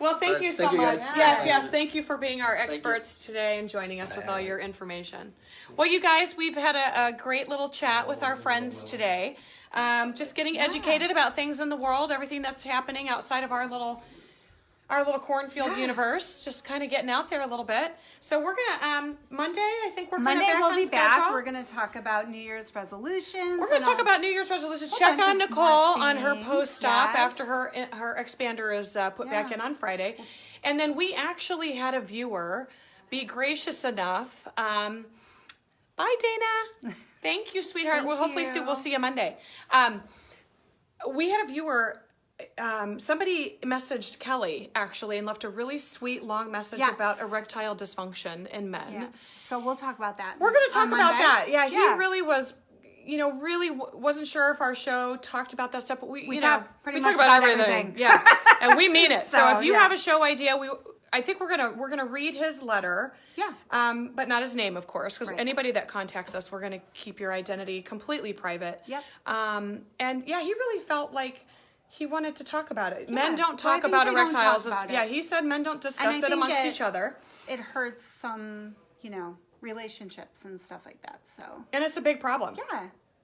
Well, thank you so thank you, much. guys. Yes. Thank you for being our experts today and joining us with all your information. Well, you guys, we've had a great little chat with our friends today. Just getting educated about things in the world, everything that's happening outside of our little cornfield universe. Just kind of getting out there a little bit. So we're gonna Monday. I think we're Monday back we'll on be back. schedule. We're going to talk about New Year's resolutions. We're going to talk about New Year's resolutions. Check on bunch of Nicole more on her things, post-op yes. after her expander is put back in on Friday. And then we actually had a viewer be gracious enough. Bye, Dana. Thank you, sweetheart. We'll hopefully we'll see you Monday. We had a viewer. Somebody messaged Kelly actually and left a really sweet long message about erectile dysfunction in men. Yes. So we'll talk about that. We're going to talk on about Monday. that. Yeah, he really was, really wasn't sure if our show talked about that stuff, but we talk talk much about about everything. Yeah, and we mean it. So So, if you yeah. have a show idea, I think we're gonna read his letter. Yeah. But not his name, of course, because Right. anybody that contacts us, we're gonna keep your identity completely private. Yep. And yeah, he really felt like he wanted to talk about it. Yeah. Men don't Well, talk I think about they don't talk erectiles. about it. Yeah, he said men don't discuss it think amongst it- each other. It hurts some, relationships and stuff like that. So, And it's a big problem.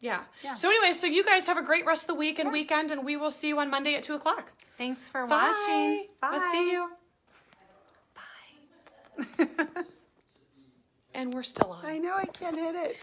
yeah. Yeah. So anyway, so you guys have a great rest of the week and weekend, and we will see you on Monday at 2:00. Thanks for Bye. watching. Bye. We'll see you. Bye. And we're still on. I know I can't hit it.